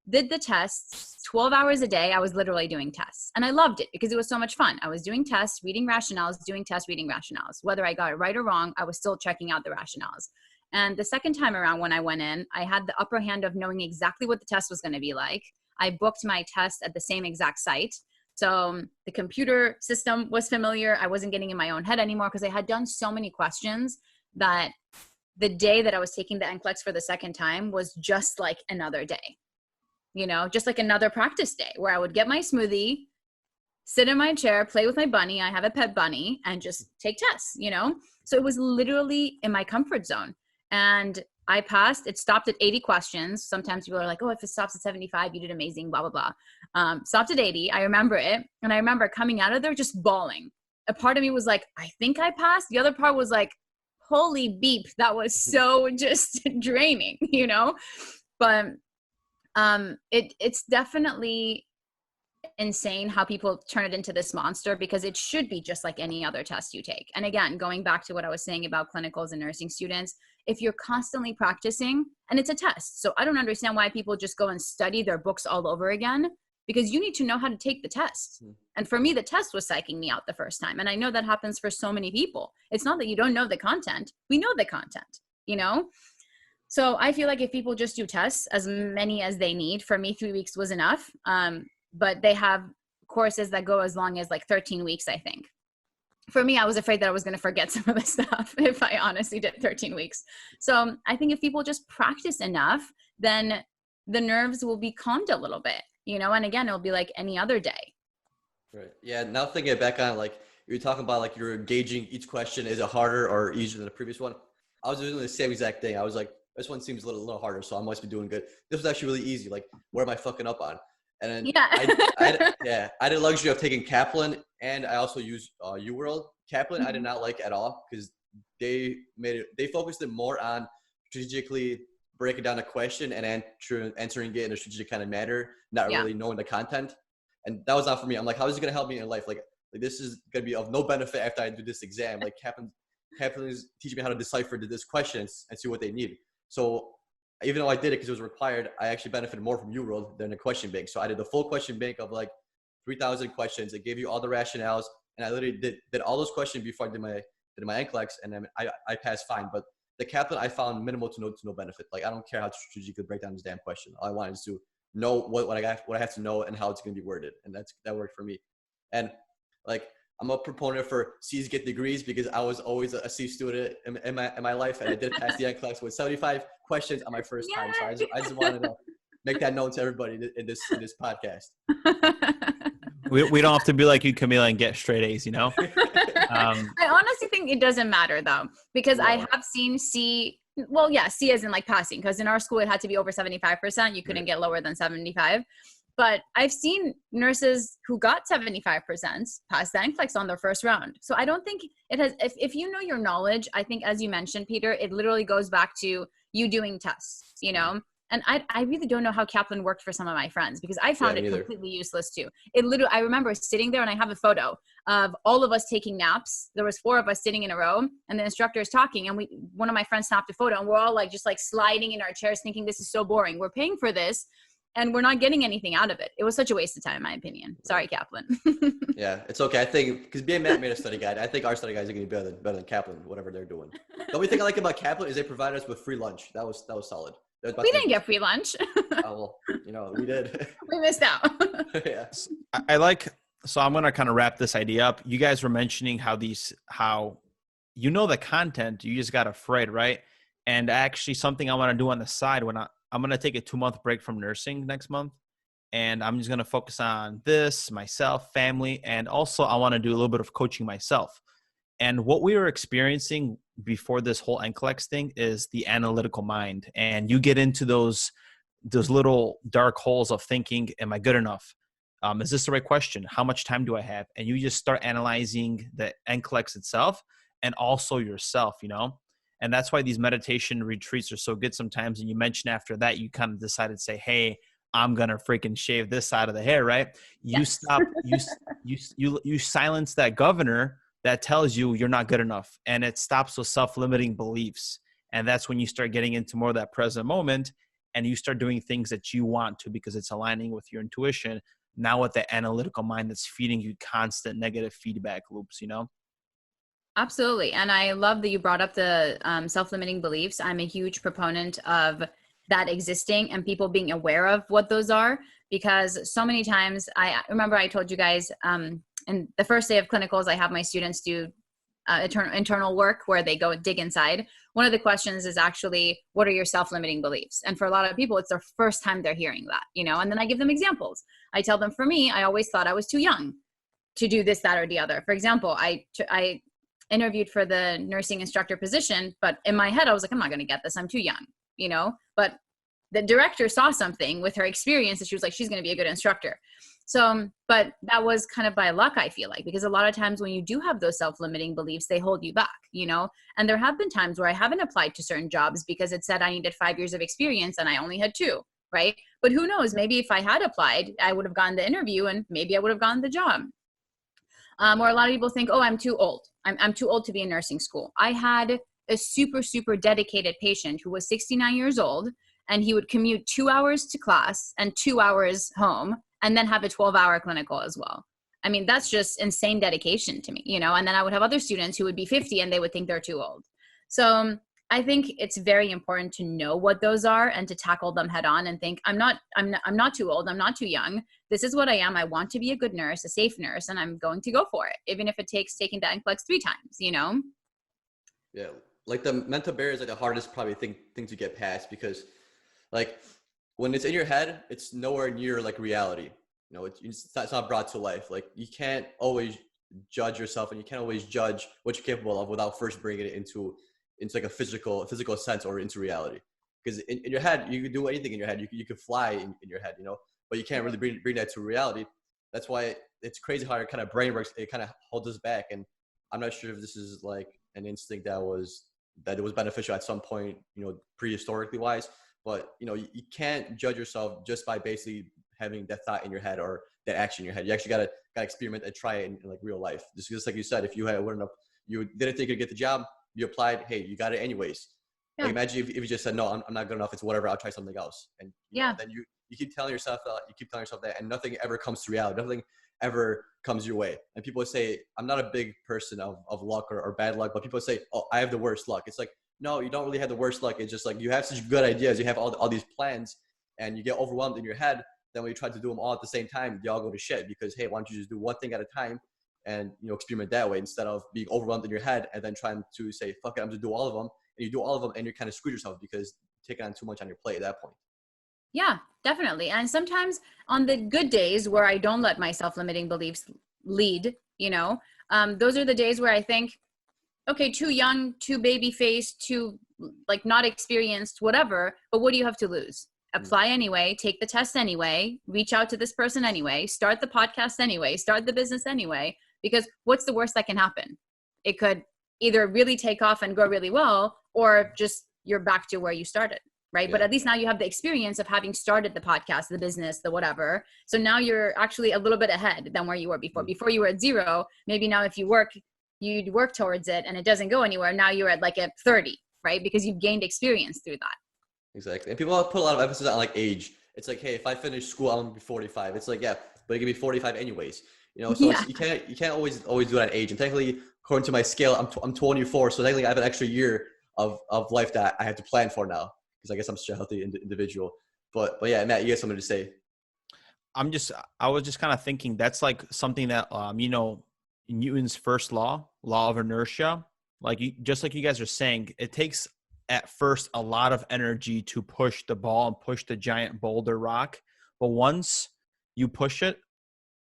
Speaker 3: did the tests 12 hours a day. I was literally doing tests. And I loved it because it was so much fun. I was doing tests, reading rationales, doing tests, reading rationales. Whether I got it right or wrong, I was still checking out the rationales. And the second time around when I went in, I had the upper hand of knowing exactly what the test was going to be like. I booked my test at the same exact site. So the computer system was familiar. I wasn't getting in my own head anymore because I had done so many questions that the day that I was taking the NCLEX for the second time was just like another day, you know, just like another practice day where I would get my smoothie, sit in my chair, play with my bunny. I have a pet bunny, and just take tests, So it was literally in my comfort zone. And I passed. It stopped at 80 questions. Sometimes people are like, oh, if it stops at 75, you did amazing, blah, blah, blah. Stopped at 80. I remember it. And I remember coming out of there just bawling. A part of me was like, I think I passed. The other part was like, holy beep. That was so just draining, But it's definitely insane how people turn it into this monster, because it should be just like any other test you take. And again, going back to what I was saying about clinicals and nursing students, if you're constantly practicing, and it's a test, so I don't understand why people just go and study their books all over again, because you need to know how to take the test. And for me, the test was psyching me out the first time. And I know that happens for so many people. It's not that you don't know the content. We know the content, So I feel like if people just do tests, as many as they need, for me, 3 weeks was enough. But they have courses that go as long as like 13 weeks, I think. For me, I was afraid that I was going to forget some of the stuff if I honestly did 13 weeks. So I think if people just practice enough, then the nerves will be calmed a little bit, and again, it'll be like any other day.
Speaker 2: Right. Yeah. Now thinking back on, like, you're talking about, like, you're gauging each question. Is it harder or easier than the previous one? I was doing the same exact thing. I was like, this one seems a little harder, so I must be doing good. This was actually really easy. Like, what am I fucking up on? And then I had the luxury of taking Kaplan, and I also used UWorld. Kaplan I did not like at all, because they focused it more on strategically breaking down a question and answering it in a strategic kind of manner, not really knowing the content. And that was not for me. I'm like, how is it going to help me in life? Like this is going to be of no benefit after I do this exam. Like Kaplan is teaching me how to decipher this questions and see what they need. So even though I did it because it was required, I actually benefited more from UWorld than the question bank. So I did the full question bank of like 3,000 questions. It gave you all the rationales, and I literally did all those questions before I did my NCLEX, and then I passed fine. But the Kaplan I found minimal to no benefit. Like, I don't care how to strategically break down this damn question. All I wanted is to know what I have to know and how it's going to be worded, and that worked for me. And like, I'm a proponent for C's get degrees, because I was always a C student in my life, and I did pass the NCLEX with 75 questions on my first time. So I just wanted to make that known to everybody in this podcast.
Speaker 1: We don't have to be like you, Camelia, and get straight A's,
Speaker 3: I honestly think it doesn't matter though, because I have seen C. Well, yeah, C as in like passing, because in our school it had to be over 75%. You couldn't get lower than 75. But I've seen nurses who got 75% pass the NCLEX on their first round. So I don't think it has, if you know your knowledge, I think, as you mentioned, Peter, it literally goes back to you doing tests, And I really don't know how Kaplan worked for some of my friends, because I found it completely useless too. I remember sitting there, and I have a photo of all of us taking naps. There was 4 of us sitting in a row, and the instructor is talking, and one of my friends snapped a photo, and we're all like, just like sliding in our chairs thinking, this is so boring. We're paying for this, and we're not getting anything out of it. It was such a waste of time, in my opinion. Sorry, Kaplan.
Speaker 2: Yeah, it's okay. I think, because me and Matt made a study guide, I think our study guides are going to be better than Kaplan, whatever they're doing. The only thing I like about Kaplan is they provide us with free lunch. That was solid.
Speaker 3: We didn't get free lunch.
Speaker 2: Oh, well, we did.
Speaker 3: We missed out.
Speaker 2: Yeah.
Speaker 1: So I'm going to kind of wrap this idea up. You guys were mentioning how the content, you just got afraid, right? And actually something I want to do on the side, when I'm going to take a 2-month break from nursing next month, and I'm just going to focus on this, myself, family, and also I want to do a little bit of coaching myself. And what we were experiencing before this whole NCLEX thing is the analytical mind. And you get into those little dark holes of thinking, am I good enough? Is this the right question? How much time do I have? And you just start analyzing the NCLEX itself and also yourself, And that's why these meditation retreats are so good sometimes. And you mentioned after that, you kind of decided to say, hey, I'm going to freaking shave this side of the hair, right? You stop, you silence that governor that tells you you're not good enough, and it stops those self-limiting beliefs. And that's when you start getting into more of that present moment, and you start doing things that you want to, because it's aligning with your intuition, now with the analytical mind that's feeding you constant negative feedback loops,
Speaker 3: Absolutely. And I love that you brought up the self-limiting beliefs. I'm a huge proponent of that existing and people being aware of what those are, because so many times I remember I told you guys in the first day of clinicals, I have my students do internal work where they go dig inside. One of the questions is actually, what are your self-limiting beliefs? And for a lot of people, it's their first time they're hearing that, and then I give them examples. I tell them, for me, I always thought I was too young. to do this, that, or the other. For example, I interviewed for the nursing instructor position, but in my head, I was like, I'm not going to get this. I'm too young, you know, but the director saw something with her experience and she was like, she's going to be a good instructor. So, but that was kind of by luck, I feel like, because a lot of times when you do have those self-limiting beliefs, they hold you back, you know, and there have been times where I haven't applied to certain jobs because it said I needed 5 years of experience and I only had 2, right? But who knows, maybe if I had applied, I would have gotten the interview and maybe I would have gotten the job. Or a lot of people think, oh, I'm too old. I'm too old to be in nursing school. I had a super, super dedicated patient who was 69 years old, and he would commute 2 hours to class and 2 hours home and then have a 12-hour clinical as well. I mean, that's just insane dedication to me, you know, and then I would have other students who would be 50 and they would think they're too old. So I think it's very important to know what those are and to tackle them head on and think, I'm not too old. I'm not too young. This is what I am. I want to be a good nurse, a safe nurse, and I'm going to go for it, even if it takes taking the NCLEX 3 times, you know?
Speaker 2: Yeah. Like the mental barriers are the hardest probably thing to get past, because like when it's in your head, it's nowhere near like reality. You know, it's not brought to life. Like you can't always judge yourself and you can't always judge what you're capable of without first bringing it into like a physical sense or into reality. Because in your head, you can do anything in your head. You can fly in your head, you know, but you can't really bring that to reality. That's why it's crazy how our kind of brain works. It kind of holds us back. And I'm not sure if this is like an instinct that it was beneficial at some point, you know, prehistorically wise. But, you know, you can't judge yourself just by basically having that thought in your head or that action in your head. You actually got to experiment and try it in like real life. Just like you said, if you didn't think you'd get the job, you applied, hey, you got it anyways. Yeah. Like imagine if you just said, no, I'm not good enough. It's whatever. I'll try something else. And then you keep telling yourself that, and nothing ever comes to reality. Nothing ever comes your way. And people say, I'm not a big person of luck or bad luck, but people say, oh, I have the worst luck. It's like, no, you don't really have the worst luck. It's just like you have such good ideas. You have all these plans and you get overwhelmed in your head. Then when you try to do them all at the same time, they all go to shit because, hey, why don't you just do one thing at a time and, you know, experiment that way instead of being overwhelmed in your head and then trying to say, fuck it, I'm going to do all of them. And you do all of them and you're kind of screwed yourself because you're taking on too much on your plate at that point.
Speaker 3: Yeah, definitely. And sometimes on the good days where I don't let my self-limiting beliefs lead, you know, those are the days where I think, okay, too young, too baby-faced, too like not experienced, whatever. But what do you have to lose? Apply anyway, take the test anyway, reach out to this person anyway, start the podcast anyway, start the business anyway, because what's the worst that can happen? It could either really take off and go really well, or just you're back to where you started, right? Yeah. But at least now you have the experience of having started the podcast, the business, the whatever. So now you're actually a little bit ahead than where you were before. Before you were at 0, maybe now if you'd work towards it and it doesn't go anywhere, now you're at like at 30, right? Because you've gained experience through that.
Speaker 2: Exactly. And people put a lot of emphasis on like age. It's like, hey, if I finish school, I'm gonna be 45. It's like, yeah, but it can be 45 anyways. You know, so you can't always do that age. And technically, according to my scale, I'm 24. So technically, I have an extra year of life that I have to plan for now because I guess I'm such a healthy individual. But yeah, Matt, you got something to say?
Speaker 1: I was just kind of thinking that's like something that you know, Newton's first law of inertia. Like just like you guys are saying, it takes at first a lot of energy to push the ball and push the giant boulder rock. But once you push it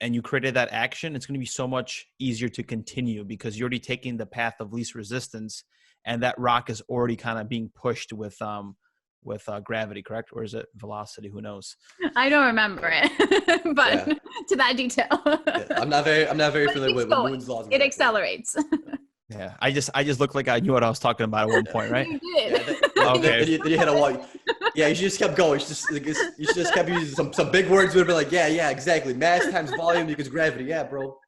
Speaker 1: and you created that action, it's going to be so much easier to continue because you're already taking the path of least resistance and that rock is already kind of being pushed with gravity, correct? Or is it velocity? Who knows?
Speaker 3: I don't remember it, but to that detail.
Speaker 2: I'm not very familiar with Newton's laws.
Speaker 3: It accelerates.
Speaker 1: Yeah, I just looked like I knew what I was talking about at one point, right?
Speaker 3: You did.
Speaker 2: Okay. Then you had a wall. Yeah, you just kept going. You just kept using some big words. Would have been like, yeah, exactly. Mass times volume equals gravity. Yeah, bro.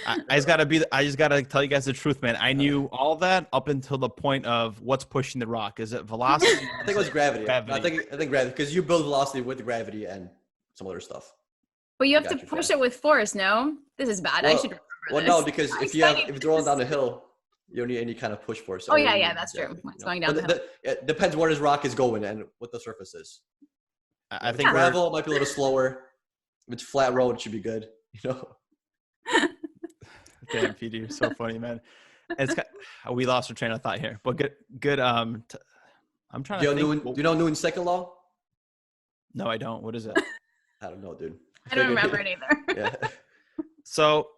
Speaker 1: I just gotta tell you guys the truth, man. I knew all that up until the point of what's pushing the rock. Is it velocity?
Speaker 2: I think it was gravity. I think gravity because you build velocity with the gravity and some other stuff.
Speaker 3: But you have to push it with force. No, this is bad. I should remember this.
Speaker 2: No, because if you're rolling down the hill, you don't need any kind of push force.
Speaker 3: So that's true. It's going down the hill.
Speaker 2: It depends where this rock is going and what the surface is.
Speaker 1: I think
Speaker 2: gravel might be a little slower. If it's flat road, it should be good. You know.
Speaker 1: Damn, Peter, you're so funny, man. We lost our train of thought here, but good. I'm trying to think.
Speaker 2: Do you know Newton's second law?
Speaker 1: No, I don't. What is it?
Speaker 2: I don't know, dude.
Speaker 3: I don't remember it either.
Speaker 2: Yeah.
Speaker 1: So,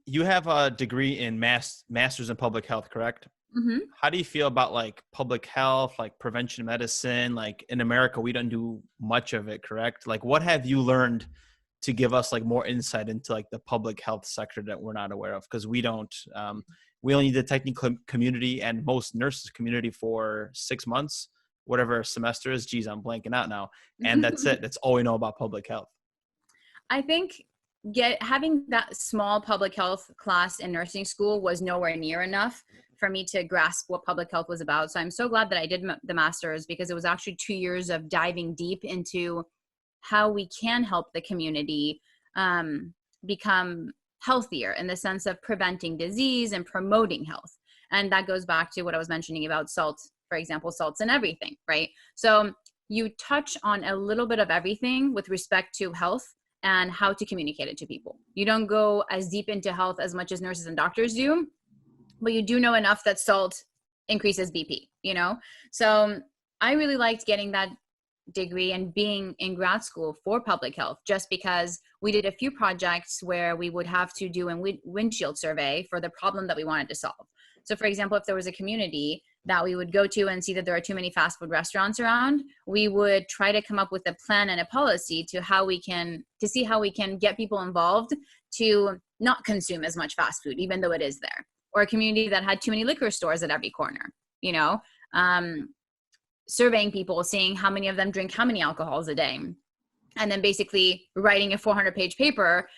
Speaker 1: you have a degree in master's in public health, correct?
Speaker 3: Mm-hmm.
Speaker 1: How do you feel about like public health, like prevention medicine? Like in America, we don't do much of it, correct? Like what have you learned to give us like more insight into like the public health sector that we're not aware of? Because we don't, we only did technical community and most nurses community for 6 months, whatever a semester is. Geez, I'm blanking out now. And that's it. That's all we know about public health.
Speaker 3: I think having that small public health class in nursing school was nowhere near enough for me to grasp what public health was about. So I'm so glad that I did the master's, because it was actually 2 years of diving deep into how we can help the community become healthier in the sense of preventing disease and promoting health. And that goes back to what I was mentioning about salt, for example, salts in everything, right? So you touch on a little bit of everything with respect to health and how to communicate it to people. You don't go as deep into health as much as nurses and doctors do, but you do know enough that salt increases BP, you know? So I really liked getting that degree and being in grad school for public health, just because we did a few projects where we would have to do a windshield survey for the problem that we wanted to solve. So for example, if there was a community that we would go to and see that there are too many fast food restaurants around, we would try to come up with a plan and a policy to see how we can get people involved to not consume as much fast food, even though it is there. Or a community that had too many liquor stores at every corner, you know, surveying people, seeing how many of them drink how many alcohols a day, and then basically writing a 400-page paper,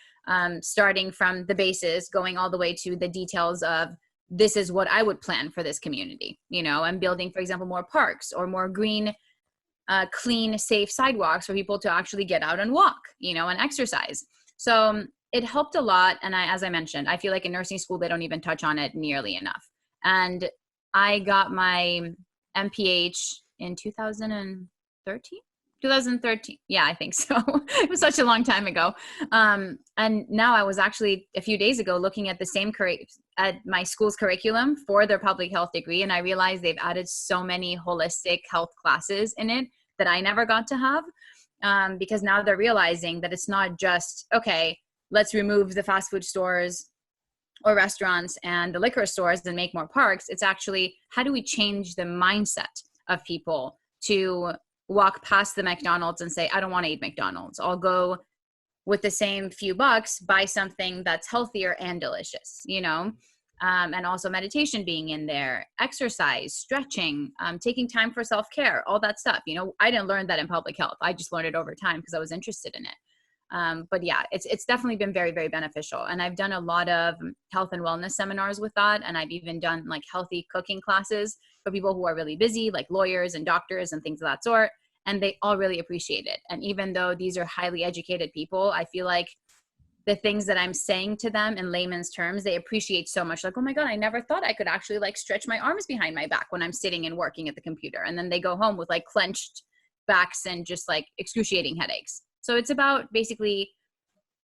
Speaker 3: starting from the basis, going all the way to the details of this is what I would plan for this community, you know, and building, for example, more parks or more green, clean, safe sidewalks for people to actually get out and walk, you know, and exercise. So it helped a lot. And as I mentioned, I feel like in nursing school, they don't even touch on it nearly enough. And I got my MPH in 2013. Yeah, I think so. It was such a long time ago. And now I was actually a few days ago looking at the same at my school's curriculum for their public health degree. And I realized they've added so many holistic health classes in it that I never got to have, because now they're realizing that it's not just, okay, let's remove the fast food stores or restaurants and the liquor stores and make more parks. It's actually, how do we change the mindset of people to walk past the McDonald's and say, I don't want to eat McDonald's. I'll go with the same few bucks, buy something that's healthier and delicious, you know? And also meditation being in there, exercise, stretching, taking time for self-care, all that stuff. You know, I didn't learn that in public health. I just learned it over time because I was interested in it. But yeah, it's definitely been very, very beneficial. And I've done a lot of health and wellness seminars with that. And I've even done like healthy cooking classes for people who are really busy, like lawyers and doctors and things of that sort. And they all really appreciate it. And even though these are highly educated people, I feel like the things that I'm saying to them in layman's terms, they appreciate so much. Like, oh my God, I never thought I could actually like stretch my arms behind my back when I'm sitting and working at the computer. And then they go home with like clenched backs and just like excruciating headaches. So it's about basically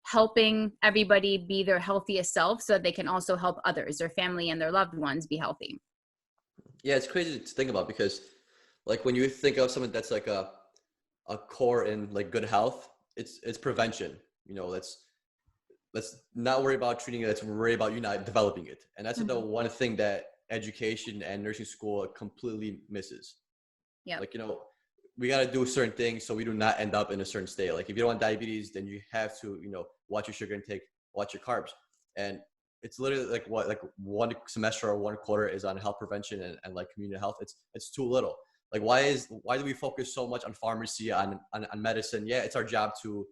Speaker 3: helping everybody be their healthiest self so that they can also help others, their family and their loved ones be healthy.
Speaker 2: Yeah, it's crazy to think about, because like when you think of something that's like a core in like good health, it's prevention. You know, let's not worry about treating it. Let's worry about you not developing it. And that's the one thing that education and nursing school completely misses.
Speaker 3: Yeah.
Speaker 2: Like, you know, we got to do certain things so we do not end up in a certain state. Like if you don't want diabetes, then you have to, you know, watch your sugar intake, watch your carbs. And it's literally like like one semester or one quarter is on health prevention and like community health. It's too little. Like why do we focus so much on pharmacy, on medicine? Yeah, it's our job to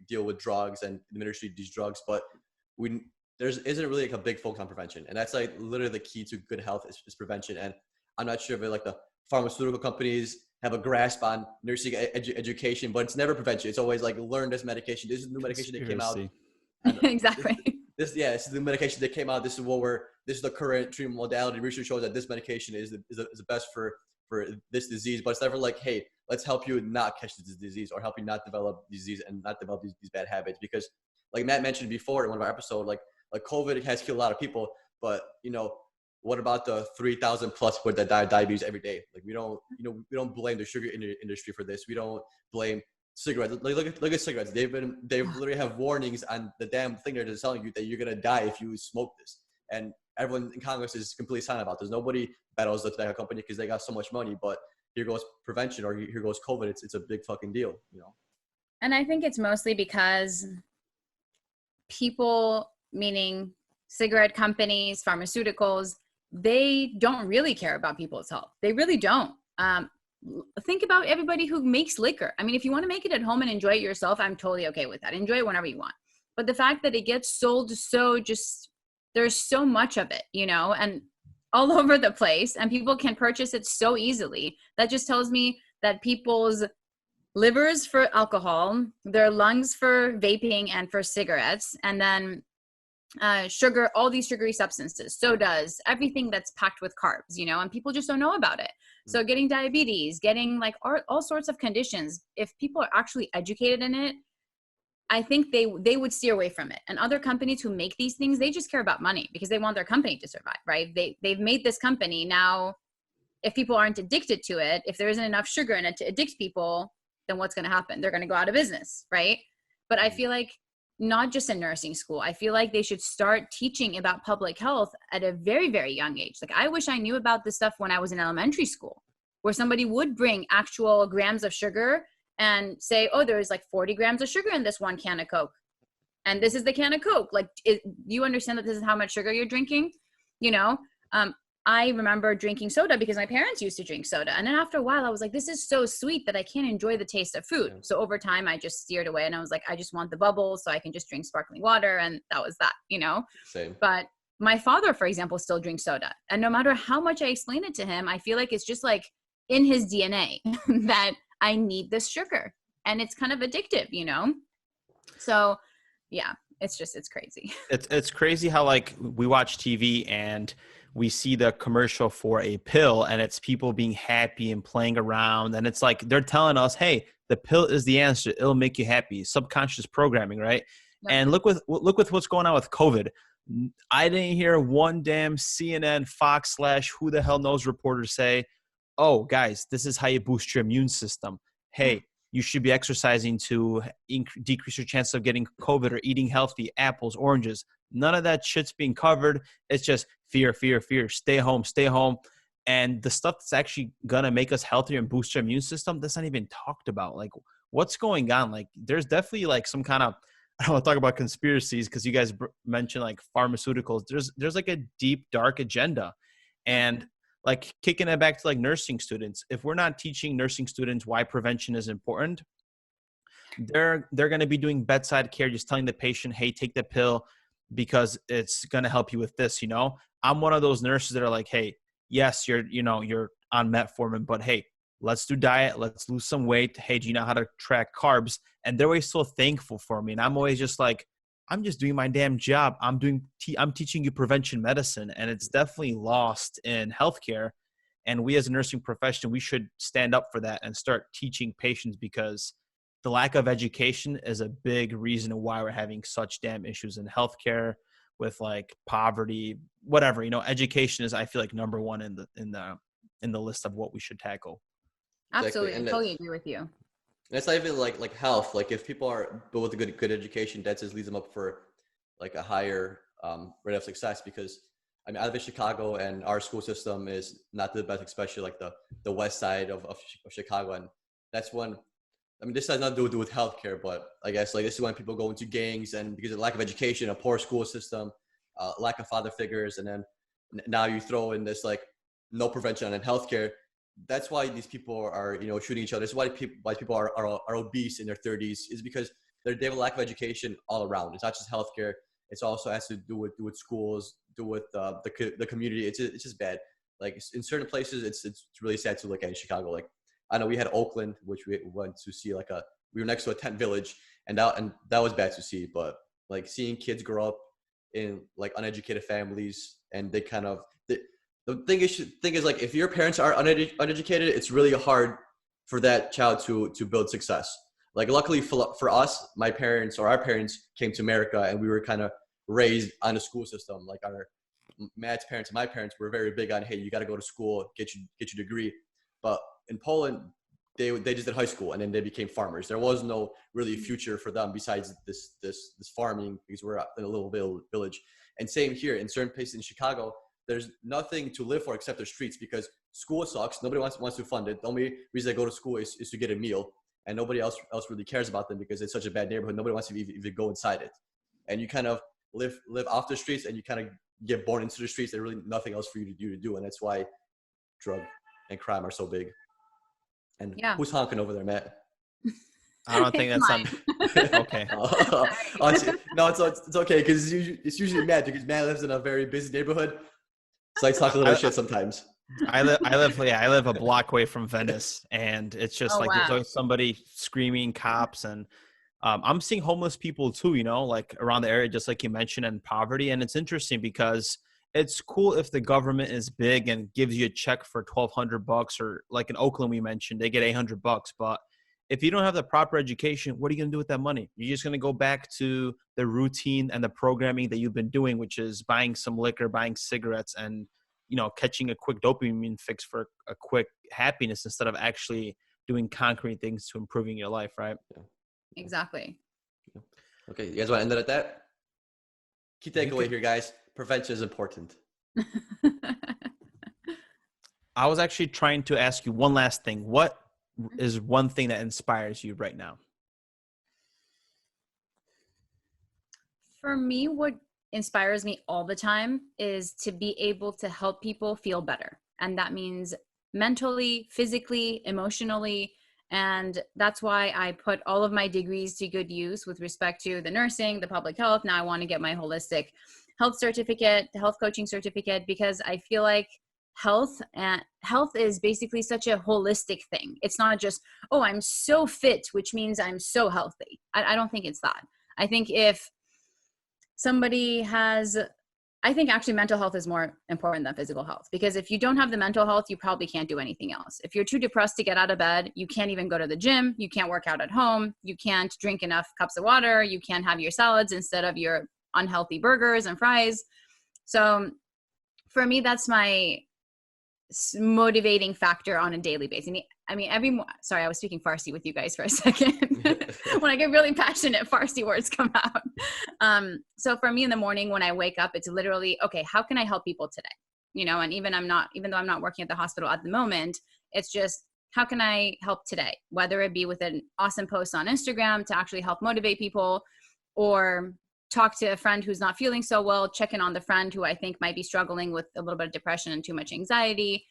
Speaker 2: deal with drugs and administer these drugs, but there isn't really like a big focus on prevention. And that's like literally the key to good health is prevention. And I'm not sure if like the pharmaceutical companies have a grasp on nursing education, but it's never prevention. It's always like learn this medication. This is the new medication that came out.
Speaker 3: Exactly.
Speaker 2: This is the medication that came out. This is the current treatment modality. Research shows that this medication is the best for this disease, but it's never like, hey, let's help you not catch this disease or help you not develop disease and not develop these bad habits. Because like Matt mentioned before in one of our episodes, like COVID has killed a lot of people, but you know, what about the 3,000 plus people that die of diabetes every day? Like we don't blame the sugar industry for this. We don't blame cigarettes. Like, look at cigarettes. They literally have warnings on the damn thing they're just telling you that you're gonna die if you smoke this. And everyone in Congress is completely silent about this. Nobody battles the tobacco company because they got so much money. But here goes prevention, or here goes COVID. It's a big fucking deal, you know.
Speaker 3: And I think it's mostly because people, meaning cigarette companies, pharmaceuticals, they don't really care about people's health. They really don't. Think about everybody who makes liquor. I mean, if you want to make it at home and enjoy it yourself, I'm totally okay with that. Enjoy it whenever you want. But the fact that it gets sold so just, there's so much of it, you know, and all over the place, and people can purchase it so easily. That just tells me that people's livers for alcohol, their lungs for vaping and for cigarettes, and then sugar, all these sugary substances, sodas, everything that's packed with carbs, you know, and people just don't know about it. So getting diabetes, getting like all sorts of conditions, if people are actually educated in it, I think they would steer away from it. And other companies who make these things, they just care about money because they want their company to survive, right? They've made this company. Now, if people aren't addicted to it, if there isn't enough sugar in it to addict people, then what's going to happen? They're going to go out of business, right? But I feel like not just in nursing school, I feel like they should start teaching about public health at a very, very young age. Like, I wish I knew about this stuff when I was in elementary school, where somebody would bring actual grams of sugar and say, oh, there's like 40 grams of sugar in this one can of Coke. And this is the can of Coke. Like, you understand that this is how much sugar you're drinking? You know, I remember drinking soda because my parents used to drink soda. And then after a while, I was like, this is so sweet that I can't enjoy the taste of food. So over time, I just steered away and I was like, I just want the bubbles so I can just drink sparkling water. And that was that, you know?
Speaker 2: Same.
Speaker 3: But my father, for example, still drinks soda. And no matter how much I explain it to him, I feel like it's just like in his DNA that I need this sugar. And it's kind of addictive, you know? So yeah, it's crazy.
Speaker 1: It's crazy how like we watch TV and we see the commercial for a pill and it's people being happy and playing around. And it's like, they're telling us, hey, the pill is the answer. It'll make you happy. Subconscious programming, right? Yep. And look with what's going on with COVID. I didn't hear one damn CNN, Fox / who the hell knows reporter say, oh, guys, this is how you boost your immune system. Hey, you should be exercising to decrease your chance of getting COVID or eating healthy, apples, oranges. None of that shit's being covered. It's just fear, fear, fear. Stay home, stay home. And the stuff that's actually going to make us healthier and boost our immune system, that's not even talked about. Like, what's going on? Like, there's definitely like some kind of, I don't want to talk about conspiracies because you guys mentioned like pharmaceuticals. There's like a deep, dark agenda. And like kicking it back to like nursing students, if we're not teaching nursing students why prevention is important, they're going to be doing bedside care, just telling the patient, hey, take the pill because it's going to help you with this. You know, I'm one of those nurses that are like, hey, yes, you're on metformin, but hey, let's do diet. Let's lose some weight. Hey, do you know how to track carbs? And they're always so thankful for me. And I'm always just like, I'm just doing my damn job. I'm teaching you prevention medicine, and it's definitely lost in healthcare. And we as a nursing profession, we should stand up for that and start teaching patients, because the lack of education is a big reason why we're having such damn issues in healthcare with like poverty, whatever. You know, education is, I feel like, number one in the list of what we should tackle.
Speaker 3: Absolutely, exactly. I totally agree with you.
Speaker 2: And it's not even like health. Like if people are built with a good education, that just leads them up for like a higher rate of success. Because I mean, I live in Chicago, and our school system is not the best, especially like the west side of Chicago. And that's when, I mean, this has nothing to do with healthcare, but I guess like this is when people go into gangs, and because of lack of education, a poor school system, lack of father figures, and then now you throw in this like no prevention in healthcare. That's why these people are, shooting each other. That's why people are obese in their 30s, is because they have a lack of education all around. It's not just healthcare. It's also has to do with schools, do with the community. It's just bad. Like in certain places, it's really sad to look at in Chicago. Like I know we had Oakland, which we went to see we were next to a tent village, and that was bad to see. But like seeing kids grow up in like uneducated families, and they kind of the thing is like, if your parents are uneducated, it's really hard for that child to build success. Like luckily for us, our parents came to America, and we were kind of raised on a school system. Like Matt's parents and my parents were very big on, hey, you got to go to school, get your degree. But in Poland, they just did high school and then they became farmers. There was no really future for them besides this farming, because we're in a little village. And same here in certain places in Chicago, there's nothing to live for except the streets, because school sucks. Nobody wants to fund it. The only reason they go to school is to get a meal, and nobody else really cares about them because it's such a bad neighborhood. Nobody wants to even go inside it. And you kind of live off the streets, and you kind of get born into the streets. There's really nothing else for you to do. And that's why drug and crime are so big. And who's honking over there, Matt?
Speaker 1: I don't think that's okay.
Speaker 2: No, it's okay, because it's usually Matt, because Matt lives in a very busy neighborhood. So I talk a little shit sometimes.
Speaker 1: I live a block away from Venice, and it's just there's always somebody screaming, cops, and I'm seeing homeless people too, like around the area, just like you mentioned, and poverty. And it's interesting because it's cool if the government is big and gives you a check for $1,200, or like in Oakland, we mentioned, they get $800. But if you don't have the proper education, what are you going to do with that money? You're just going to go back to the routine and the programming that you've been doing, which is buying some liquor, buying cigarettes, and, catching a quick dopamine fix for a quick happiness instead of actually doing concrete things to improving your life, right?
Speaker 2: Yeah.
Speaker 3: Exactly.
Speaker 2: Okay, you guys want to end it at that? Key takeaway here, guys. Prevention is important.
Speaker 1: I was actually trying to ask you one last thing. What is one thing that inspires you right now?
Speaker 3: For me, what inspires me all the time is to be able to help people feel better. And that means mentally, physically, emotionally. And that's why I put all of my degrees to good use with respect to the nursing, the public health. Now I want to get my holistic health certificate, the health coaching certificate, because I feel like health is basically such a holistic thing. It's not just, oh, I'm so fit, which means I'm so healthy. I don't think it's that. I think if somebody I think actually mental health is more important than physical health, because if you don't have the mental health, you probably can't do anything else. If you're too depressed to get out of bed, you can't even go to the gym. You can't work out at home. You can't drink enough cups of water. You can't have your salads instead of your unhealthy burgers and fries. So for me, that's my motivating factor on a daily basis. I mean, sorry, I was speaking Farsi with you guys for a second. When I get really passionate, Farsi words come out. So for me in the morning when I wake up, it's literally, okay, how can I help people today? And even though I'm not working at the hospital at the moment, it's just, how can I help today? Whether it be with an awesome post on Instagram to actually help motivate people, or talk to a friend who's not feeling so well, check in on the friend who I think might be struggling with a little bit of depression and too much anxiety.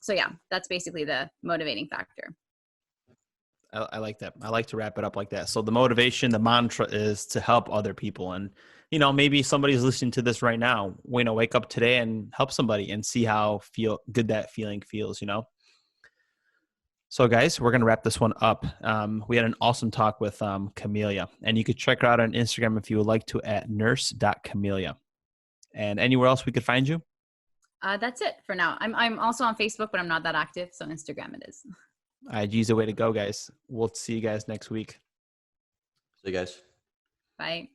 Speaker 3: So yeah, that's basically the motivating factor.
Speaker 1: I like that. I like to wrap it up like that. So the motivation, the mantra is to help other people. And, maybe somebody's listening to this right now, wake up today and help somebody and see how good that feeling feels, So guys, we're going to wrap this one up. We had an awesome talk with Camelia, and you could check her out on Instagram if you would like to at nurse.camelia. And anywhere else we could find you?
Speaker 3: That's it for now. I'm also on Facebook, but I'm not that active. So Instagram it is.
Speaker 1: IG's the way to go, guys. We'll see you guys next week.
Speaker 2: See you guys.
Speaker 3: Bye.